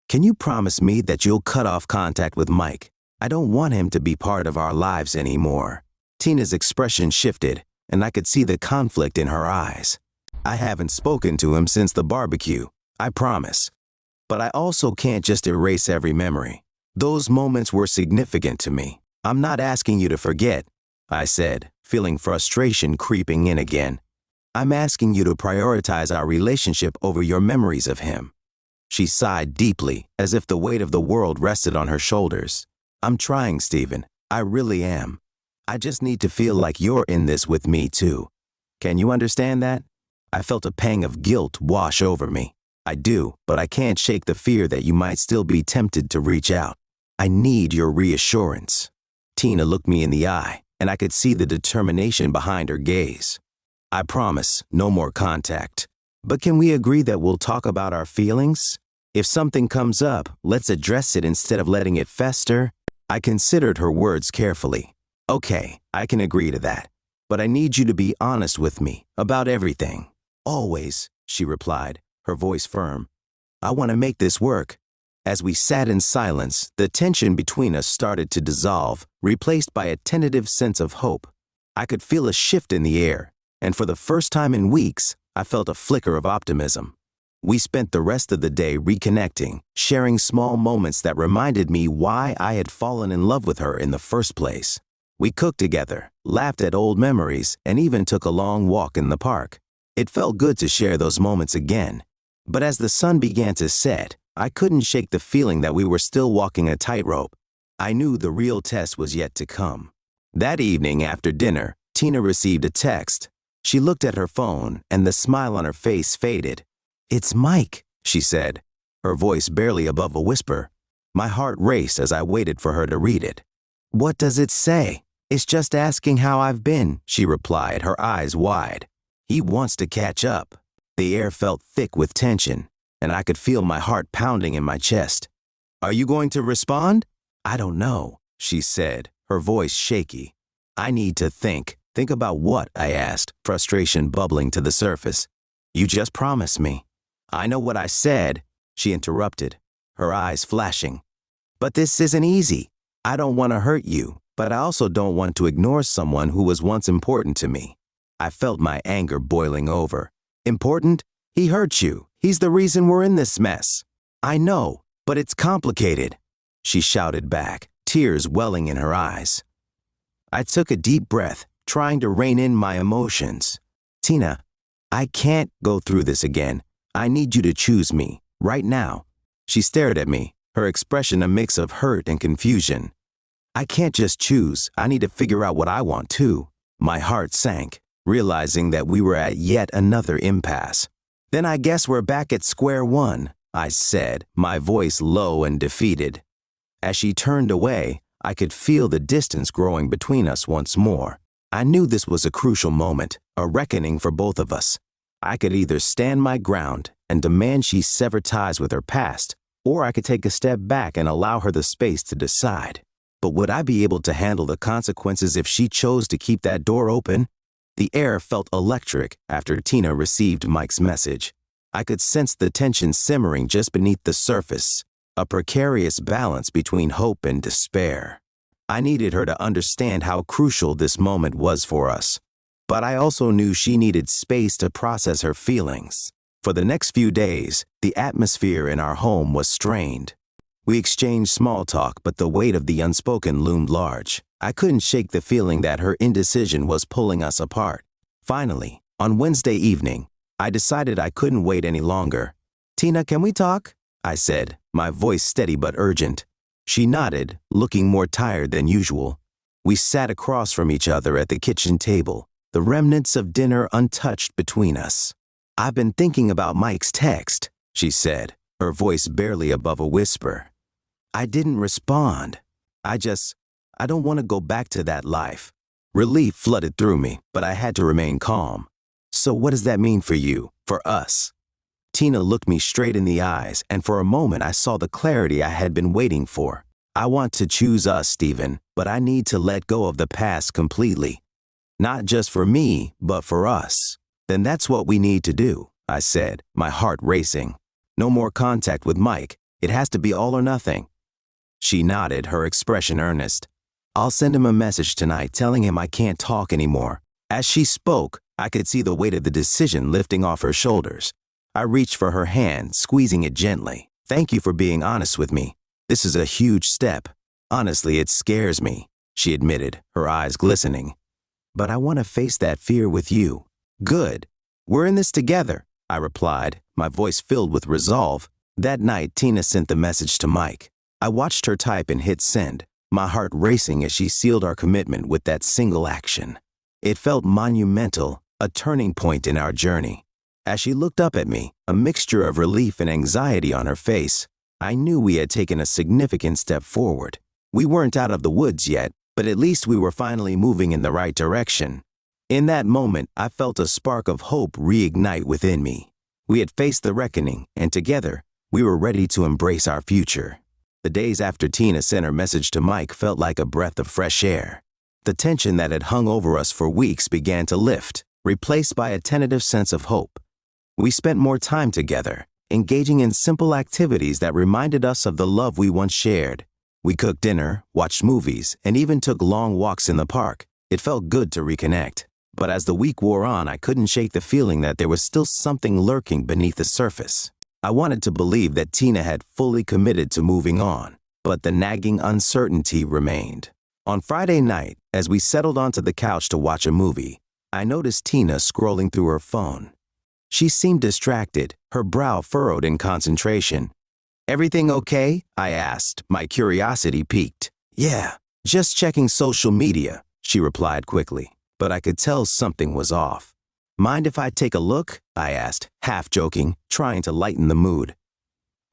Can you promise me that you'll cut off contact with Mike? I don't want him to be part of our lives anymore. Tina's expression shifted, and I could see the conflict in her eyes. I haven't spoken to him since the barbecue, I promise. But I also can't just erase every memory. Those moments were significant to me. I'm not asking you to forget, I said, feeling frustration creeping in again. I'm asking you to prioritize our relationship over your memories of him. She sighed deeply, as if the weight of the world rested on her shoulders. I'm trying, Stephen. I really am. I just need to feel like you're in this with me, too. Can you understand that? I felt a pang of guilt wash over me. I do, but I can't shake the fear that you might still be tempted to reach out. I need your reassurance. Tina looked me in the eye, and I could see the determination behind her gaze. I promise, no more contact. But can we agree that we'll talk about our feelings? If something comes up, let's address it instead of letting it fester. I considered her words carefully. Okay, I can agree to that. But I need you to be honest with me about everything. Always, she replied, her voice firm. I want to make this work. As we sat in silence, the tension between us started to dissolve, replaced by a tentative sense of hope. I could feel a shift in the air, and for the first time in weeks, I felt a flicker of optimism. We spent the rest of the day reconnecting, sharing small moments that reminded me why I had fallen in love with her in the first place. We cooked together, laughed at old memories, and even took a long walk in the park. It felt good to share those moments again. But as the sun began to set, I couldn't shake the feeling that we were still walking a tightrope. I knew the real test was yet to come. That evening after dinner, Tina received a text. She looked at her phone, and the smile on her face faded. "It's Mike," she said, her voice barely above a whisper. My heart raced as I waited for her to read it. "What does it say?" "It's just asking how I've been," she replied, her eyes wide. "He wants to catch up." The air felt thick with tension, and I could feel my heart pounding in my chest. "Are you going to respond?" "I don't know," she said, her voice shaky. "I need to think." "Think about what?" I asked, frustration bubbling to the surface. "You just promised me." "I know what I said," she interrupted, her eyes flashing. "But this isn't easy. I don't want to hurt you, but I also don't want to ignore someone who was once important to me." I felt my anger boiling over. "Important? He hurt you. He's the reason we're in this mess." "I know, but it's complicated," she shouted back, tears welling in her eyes. I took a deep breath, trying to rein in my emotions. "Tina, I can't go through this again. I need you to choose me, right now." She stared at me, her expression a mix of hurt and confusion. "I can't just choose. I need to figure out what I want too." My heart sank, realizing that we were at yet another impasse. "Then I guess we're back at square one," I said, my voice low and defeated. As she turned away, I could feel the distance growing between us once more. I knew this was a crucial moment, a reckoning for both of us. I could either stand my ground and demand she sever ties with her past, or I could take a step back and allow her the space to decide. But would I be able to handle the consequences if she chose to keep that door open? The air felt electric after Tina received Mike's message. I could sense the tension simmering just beneath the surface, a precarious balance between hope and despair. I needed her to understand how crucial this moment was for us. But I also knew she needed space to process her feelings. For the next few days, the atmosphere in our home was strained. We exchanged small talk, but the weight of the unspoken loomed large. I couldn't shake the feeling that her indecision was pulling us apart. Finally, on Wednesday evening, I decided I couldn't wait any longer. "Tina, can we talk?" I said, my voice steady but urgent. She nodded, looking more tired than usual. We sat across from each other at the kitchen table, the remnants of dinner untouched between us. "I've been thinking about Mike's text," she said, her voice barely above a whisper. I didn't respond. I don't want to go back to that life. Relief flooded through me, but I had to remain calm. "So what does that mean for you, for us?" Tina looked me straight in the eyes, and for a moment I saw the clarity I had been waiting for. "I want to choose us, Stephen, but I need to let go of the past completely. Not just for me, but for us." "Then that's what we need to do," I said, my heart racing. "No more contact with Mike. It has to be all or nothing." She nodded, her expression earnest. "I'll send him a message tonight telling him I can't talk anymore." As she spoke, I could see the weight of the decision lifting off her shoulders. I reached for her hand, squeezing it gently. "Thank you for being honest with me. This is a huge step. Honestly, it scares me," she admitted, her eyes glistening. "But I want to face that fear with you." "Good. We're in this together," I replied, my voice filled with resolve. That night, Tina sent the message to Mike. I watched her type and hit send, my heart racing as she sealed our commitment with that single action. It felt monumental, a turning point in our journey. As she looked up at me, a mixture of relief and anxiety on her face, I knew we had taken a significant step forward. We weren't out of the woods yet, but at least we were finally moving in the right direction. In that moment, I felt a spark of hope reignite within me. We had faced the reckoning, and together, we were ready to embrace our future. The days after Tina sent her message to Mike felt like a breath of fresh air. The tension that had hung over us for weeks began to lift, replaced by a tentative sense of hope. We spent more time together, engaging in simple activities that reminded us of the love we once shared. We cooked dinner, watched movies, and even took long walks in the park. It felt good to reconnect. But as the week wore on, I couldn't shake the feeling that there was still something lurking beneath the surface. I wanted to believe that Tina had fully committed to moving on, but the nagging uncertainty remained. On Friday night, as we settled onto the couch to watch a movie, I noticed Tina scrolling through her phone. She seemed distracted, her brow furrowed in concentration. "Everything okay?" I asked, my curiosity piqued. "Yeah, just checking social media," she replied quickly, but I could tell something was off. "Mind if I take a look?" I asked, half joking, trying to lighten the mood.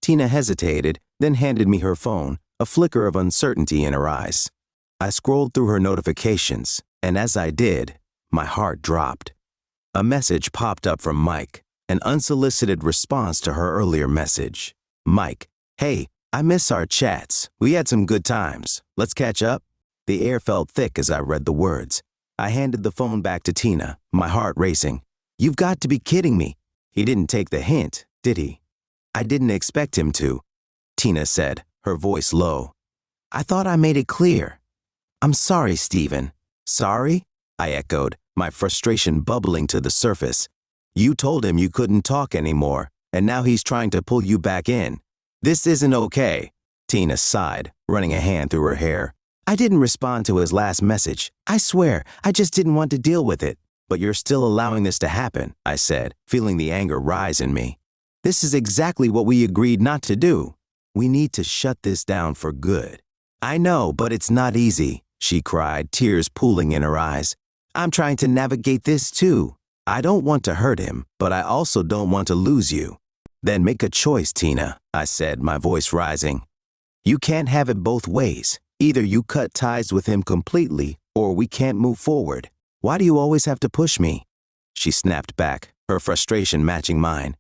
Tina hesitated, then handed me her phone, a flicker of uncertainty in her eyes. I scrolled through her notifications, and as I did, my heart dropped. A message popped up from Mike, an unsolicited response to her earlier message. "Mike, hey, I miss our chats. We had some good times. Let's catch up?" The air felt thick as I read the words. I handed the phone back to Tina, my heart racing. "You've got to be kidding me." "He didn't take the hint, did he?" "I didn't expect him to," Tina said, her voice low. "I thought I made it clear." "I'm sorry, Stephen." "Sorry?" I echoed, my frustration bubbling to the surface. "You told him you couldn't talk anymore, and now he's trying to pull you back in. This isn't okay." Tina sighed, running a hand through her hair. "I didn't respond to his last message. I swear, I just didn't want to deal with it." "But you're still allowing this to happen," I said, feeling the anger rise in me. "This is exactly what we agreed not to do. We need to shut this down for good." "I know, but it's not easy," she cried, tears pooling in her eyes. "I'm trying to navigate this too. I don't want to hurt him, but I also don't want to lose you." "Then make a choice, Tina," I said, my voice rising. "You can't have it both ways. Either you cut ties with him completely, or we can't move forward. Why do you always have to push me?" She snapped back, her frustration matching mine.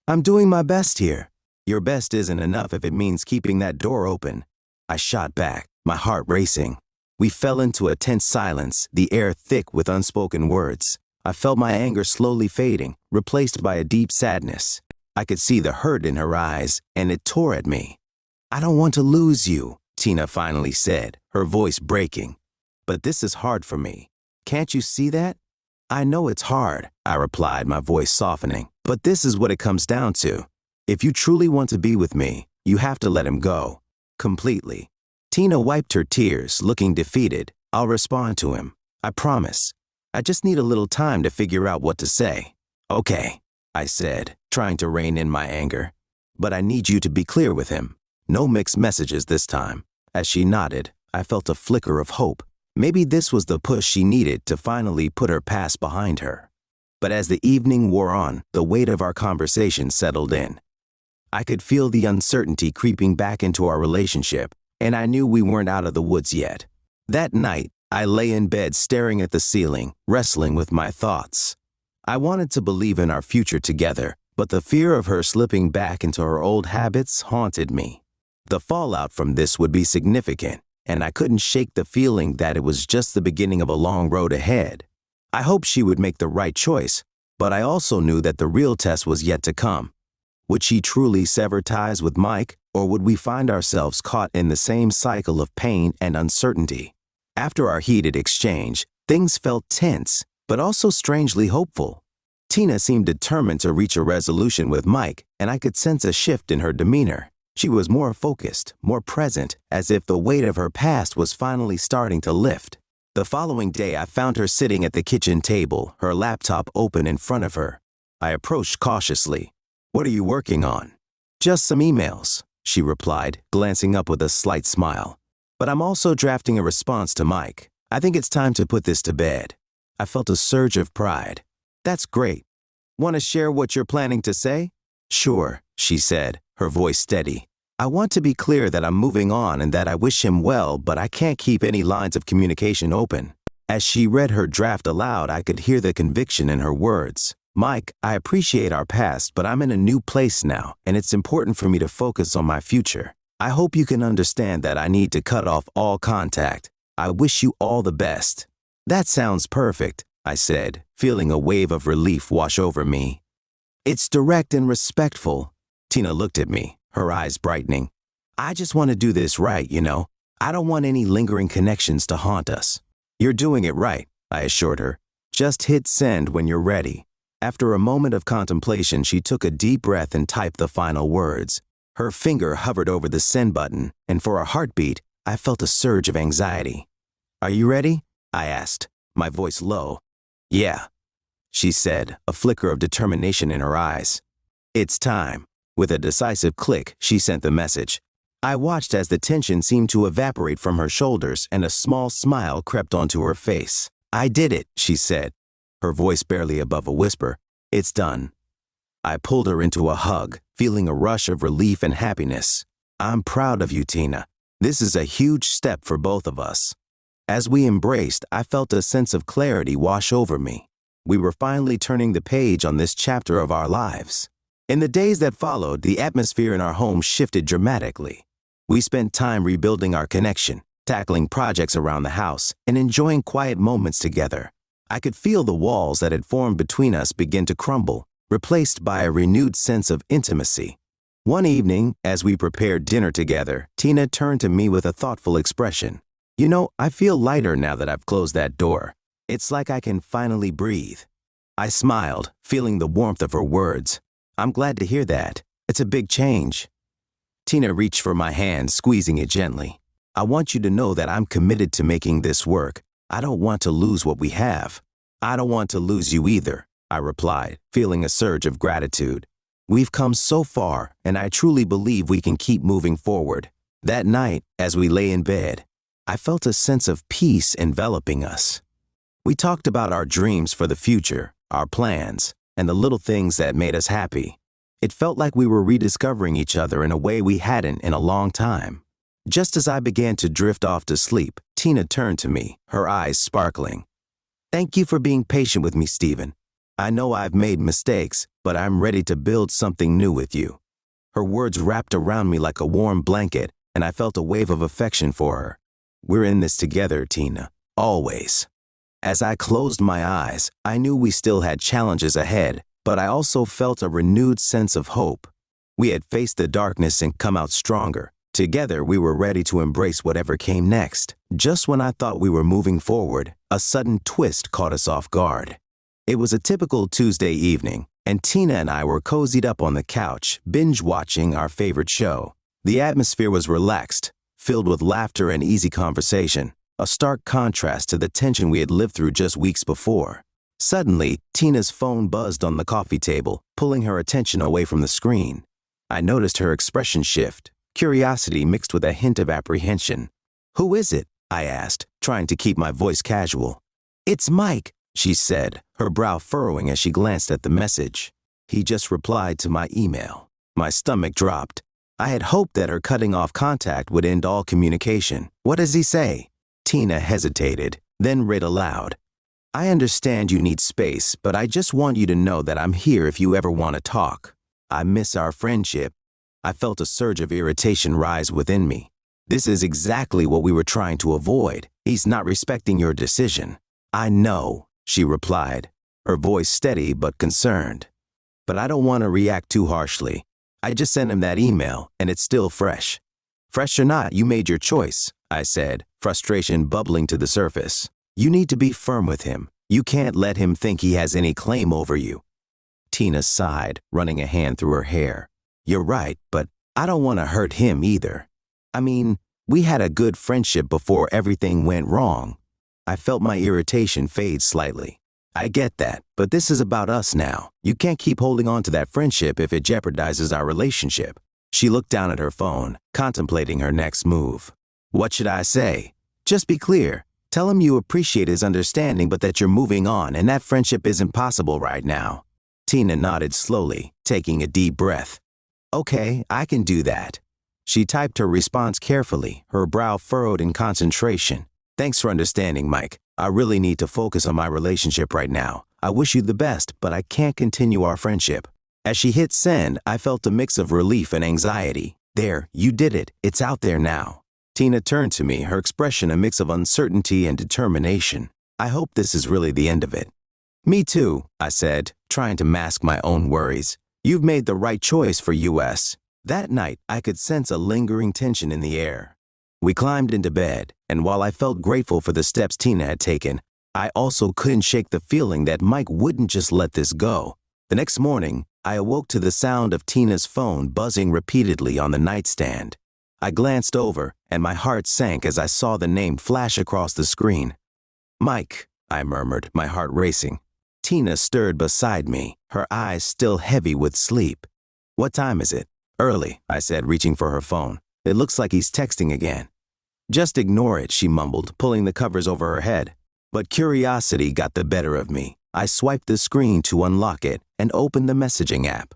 "I'm doing my best here." "Your best isn't enough if it means keeping that door open." I shot back, my heart racing. We fell into a tense silence, the air thick with unspoken words. I felt my anger slowly fading, replaced by a deep sadness. I could see the hurt in her eyes, and it tore at me. "I don't want to lose you," Tina finally said, her voice breaking. "But this is hard for me. Can't you see that?" "I know it's hard," I replied, my voice softening. "But this is what it comes down to. If you truly want to be with me, you have to let him go. Completely." Tina wiped her tears, looking defeated. "I'll respond to him. I promise. I just need a little time to figure out what to say." "Okay," I said, trying to rein in my anger. "But I need you to be clear with him. No mixed messages this time." As she nodded, I felt a flicker of hope. Maybe this was the push she needed to finally put her past behind her. But as the evening wore on, the weight of our conversation settled in. I could feel the uncertainty creeping back into our relationship, and I knew we weren't out of the woods yet. That night, I lay in bed staring at the ceiling, wrestling with my thoughts. I wanted to believe in our future together, but the fear of her slipping back into her old habits haunted me. The fallout from this would be significant, and I couldn't shake the feeling that it was just the beginning of a long road ahead. I hoped she would make the right choice, but I also knew that the real test was yet to come. Would she truly sever ties with Mike, or would we find ourselves caught in the same cycle of pain and uncertainty? After our heated exchange, things felt tense, but also strangely hopeful. Tina seemed determined to reach a resolution with Mike, and I could sense a shift in her demeanor. She was more focused, more present, as if the weight of her past was finally starting to lift. The following day, I found her sitting at the kitchen table, her laptop open in front of her. I approached cautiously. "What are you working on?" "Just some emails," she replied, glancing up with a slight smile. "But I'm also drafting a response to Mike. I think it's time to put this to bed." I felt a surge of pride. "That's great. Want to share what you're planning to say?" "Sure," she said, her voice steady. "I want to be clear that I'm moving on and that I wish him well, but I can't keep any lines of communication open." As she read her draft aloud, I could hear the conviction in her words. Mike, I appreciate our past, but I'm in a new place now, and it's important for me to focus on my future. I hope you can understand that I need to cut off all contact. I wish you all the best. That sounds perfect, I said, feeling a wave of relief wash over me. It's direct and respectful. Tina looked at me, her eyes brightening. I just want to do this right, you know. I don't want any lingering connections to haunt us. You're doing it right, I assured her. Just hit send when you're ready. After a moment of contemplation, she took a deep breath and typed the final words. Her finger hovered over the send button, and for a heartbeat, I felt a surge of anxiety. Are you ready? I asked, my voice low. Yeah, she said, a flicker of determination in her eyes. It's time. With a decisive click, she sent the message. I watched as the tension seemed to evaporate from her shoulders and a small smile crept onto her face. I did it, she said, her voice barely above a whisper. It's done. I pulled her into a hug, feeling a rush of relief and happiness. I'm proud of you, Tina. This is a huge step for both of us. As we embraced, I felt a sense of clarity wash over me. We were finally turning the page on this chapter of our lives. In the days that followed, the atmosphere in our home shifted dramatically. We spent time rebuilding our connection, tackling projects around the house, and enjoying quiet moments together. I could feel the walls that had formed between us begin to crumble, replaced by a renewed sense of intimacy. One evening, as we prepared dinner together, Tina turned to me with a thoughtful expression. You know, I feel lighter now that I've closed that door. It's like I can finally breathe. I smiled, feeling the warmth of her words. I'm glad to hear that. It's a big change. Tina reached for my hand, squeezing it gently. I want you to know that I'm committed to making this work. I don't want to lose what we have. I don't want to lose you either, I replied, feeling a surge of gratitude. We've come so far, and I truly believe we can keep moving forward. That night, as we lay in bed, I felt a sense of peace enveloping us. We talked about our dreams for the future, our plans, and the little things that made us happy. It felt like we were rediscovering each other in a way we hadn't in a long time. Just as I began to drift off to sleep, Tina turned to me, her eyes sparkling. Thank you for being patient with me, Stephen. I know I've made mistakes, but I'm ready to build something new with you. Her words wrapped around me like a warm blanket, and I felt a wave of affection for her. We're in this together, Tina, always. As I closed my eyes, I knew we still had challenges ahead, but I also felt a renewed sense of hope. We had faced the darkness and come out stronger. Together, we were ready to embrace whatever came next. Just when I thought we were moving forward, a sudden twist caught us off guard. It was a typical Tuesday evening, and Tina and I were cozied up on the couch, binge-watching our favorite show. The atmosphere was relaxed, filled with laughter and easy conversation, a stark contrast to the tension we had lived through just weeks before. Suddenly, Tina's phone buzzed on the coffee table, pulling her attention away from the screen. I noticed her expression shift, curiosity mixed with a hint of apprehension. Who is it? I asked, trying to keep my voice casual. It's Mike, she said, her brow furrowing as she glanced at the message. He just replied to my email. My stomach dropped. I had hoped that her cutting off contact would end all communication. What does he say? Tina hesitated, then read aloud. I understand you need space, but I just want you to know that I'm here if you ever want to talk. I miss our friendship. I felt a surge of irritation rise within me. This is exactly what we were trying to avoid. He's not respecting your decision. I know, she replied, her voice steady but concerned. But I don't want to react too harshly. I just sent him that email, and it's still fresh. Fresh or not, you made your choice, I said, frustration bubbling to the surface. You need to be firm with him. You can't let him think he has any claim over you. Tina sighed, running a hand through her hair. You're right, but I don't want to hurt him either. I mean, we had a good friendship before everything went wrong. I felt my irritation fade slightly. I get that, but this is about us now. You can't keep holding on to that friendship if it jeopardizes our relationship. She looked down at her phone, contemplating her next move. What should I say? Just be clear. Tell him you appreciate his understanding but that you're moving on and that friendship isn't possible right now. Tina nodded slowly, taking a deep breath. Okay, I can do that. She typed her response carefully, her brow furrowed in concentration. Thanks for understanding, Mike. I really need to focus on my relationship right now. I wish you the best, but I can't continue our friendship." As she hit send, I felt a mix of relief and anxiety. "There, you did it. It's out there now." Tina turned to me, her expression a mix of uncertainty and determination. "I hope this is really the end of it." "Me too," I said, trying to mask my own worries. "You've made the right choice for US." That night, I could sense a lingering tension in the air. We climbed into bed, and while I felt grateful for the steps Tina had taken, I also couldn't shake the feeling that Mike wouldn't just let this go. The next morning, I awoke to the sound of Tina's phone buzzing repeatedly on the nightstand. I glanced over, and my heart sank as I saw the name flash across the screen. "Mike," I murmured, my heart racing. Tina stirred beside me, her eyes still heavy with sleep. "What time is it?" "Early," I said, reaching for her phone. "It looks like he's texting again." "Just ignore it," she mumbled, pulling the covers over her head. But curiosity got the better of me. I swiped the screen to unlock it and opened the messaging app.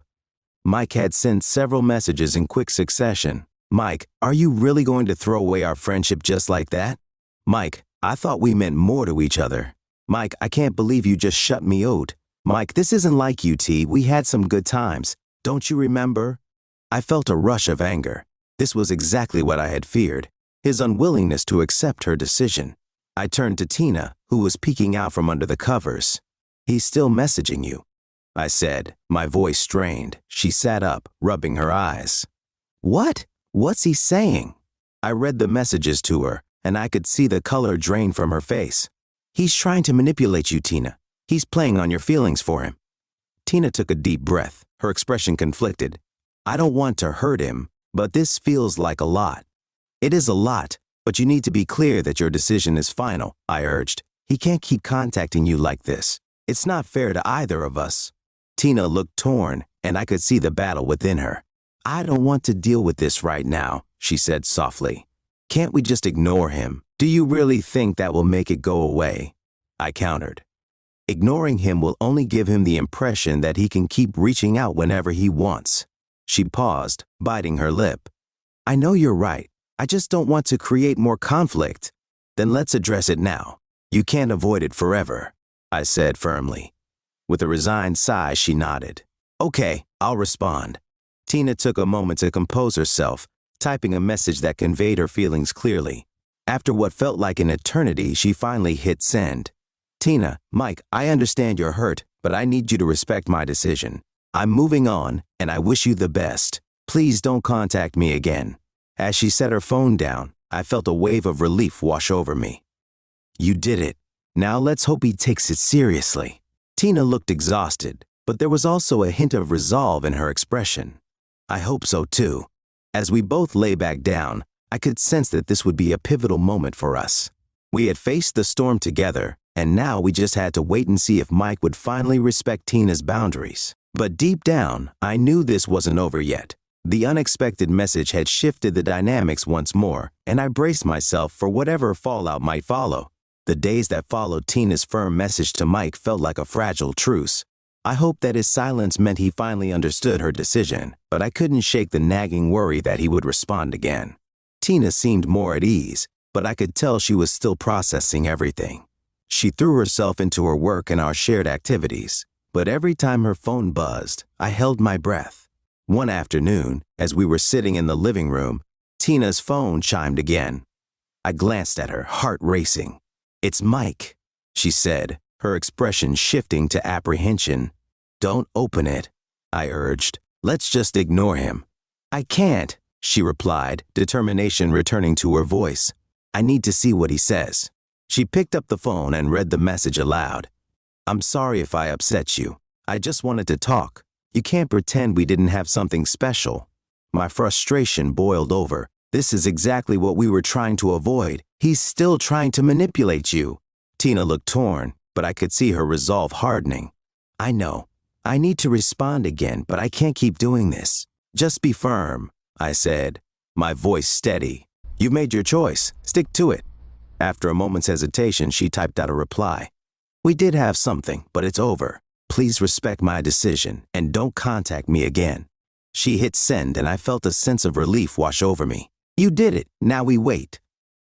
Mike had sent several messages in quick succession. "Mike, are you really going to throw away our friendship just like that?" "Mike, I thought we meant more to each other." "Mike, I can't believe you just shut me out." "Mike, this isn't like you, T. We had some good times. Don't you remember?" I felt a rush of anger. This was exactly what I had feared, his unwillingness to accept her decision. I turned to Tina, who was peeking out from under the covers. "He's still messaging you," I said, my voice strained. She sat up, rubbing her eyes. "What? What's he saying?" I read the messages to her, and I could see the color drain from her face. "He's trying to manipulate you, Tina. He's playing on your feelings for him." Tina took a deep breath, her expression conflicted. "I don't want to hurt him, but this feels like a lot." "It is a lot, but you need to be clear that your decision is final," I urged. "He can't keep contacting you like this. It's not fair to either of us." Tina looked torn, and I could see the battle within her. "I don't want to deal with this right now," she said softly. "Can't we just ignore him? Do you really think that will make it go away?" I countered. "Ignoring him will only give him the impression that he can keep reaching out whenever he wants." She paused, biting her lip. "I know you're right. I just don't want to create more conflict." "Then let's address it now. You can't avoid it forever," I said firmly. With a resigned sigh, she nodded. "Okay, I'll respond." Tina took a moment to compose herself, typing a message that conveyed her feelings clearly. After what felt like an eternity, she finally hit send. "Tina, Mike, I understand you're hurt, but I need you to respect my decision. I'm moving on, and I wish you the best. Please don't contact me again." As she set her phone down, I felt a wave of relief wash over me. "You did it. Now let's hope he takes it seriously." Tina looked exhausted, but there was also a hint of resolve in her expression. I hope so too. As we both lay back down, I could sense that this would be a pivotal moment for us. We had faced the storm together, and now we just had to wait and see if Mike would finally respect Tina's boundaries. But deep down, I knew this wasn't over yet. The unexpected message had shifted the dynamics once more, and I braced myself for whatever fallout might follow. The days that followed Tina's firm message to Mike felt like a fragile truce. I hoped that his silence meant he finally understood her decision, but I couldn't shake the nagging worry that he would respond again. Tina seemed more at ease, but I could tell she was still processing everything. She threw herself into her work and our shared activities, but every time her phone buzzed, I held my breath. One afternoon, as we were sitting in the living room, Tina's phone chimed again. I glanced at her, heart racing. "It's Mike," she said, her expression shifting to apprehension. "Don't open it," I urged. "Let's just ignore him." "I can't," she replied, determination returning to her voice. "I need to see what he says." She picked up the phone and read the message aloud. "I'm sorry if I upset you. I just wanted to talk. You can't pretend we didn't have something special." My frustration boiled over. This is exactly what we were trying to avoid. He's still trying to manipulate you. Tina looked torn, but I could see her resolve hardening. "I know. I need to respond again, but I can't keep doing this." "Just be firm," I said, my voice steady. "You've made your choice. Stick to it." After a moment's hesitation, she typed out a reply. "We did have something, but it's over. Please respect my decision and don't contact me again." She hit send and I felt a sense of relief wash over me. "You did it. Now we wait."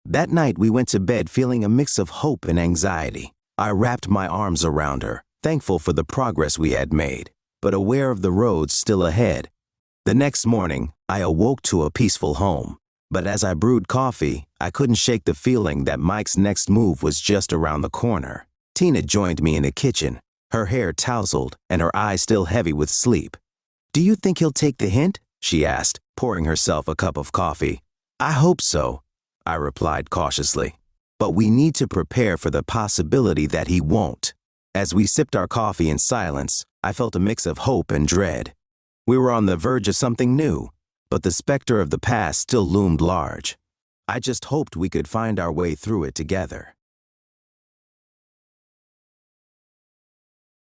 That night we went to bed feeling a mix of hope and anxiety. I wrapped my arms around her, thankful for the progress we had made, but aware of the roads still ahead. The next morning, I awoke to a peaceful home. But as I brewed coffee, I couldn't shake the feeling that Mike's next move was just around the corner. Tina joined me in the kitchen, her hair tousled and her eyes still heavy with sleep. "Do you think he'll take the hint?" she asked, pouring herself a cup of coffee. "I hope so," I replied cautiously. "But we need to prepare for the possibility that he won't." As we sipped our coffee in silence, I felt a mix of hope and dread. We were on the verge of something new, but the specter of the past still loomed large. I just hoped we could find our way through it together.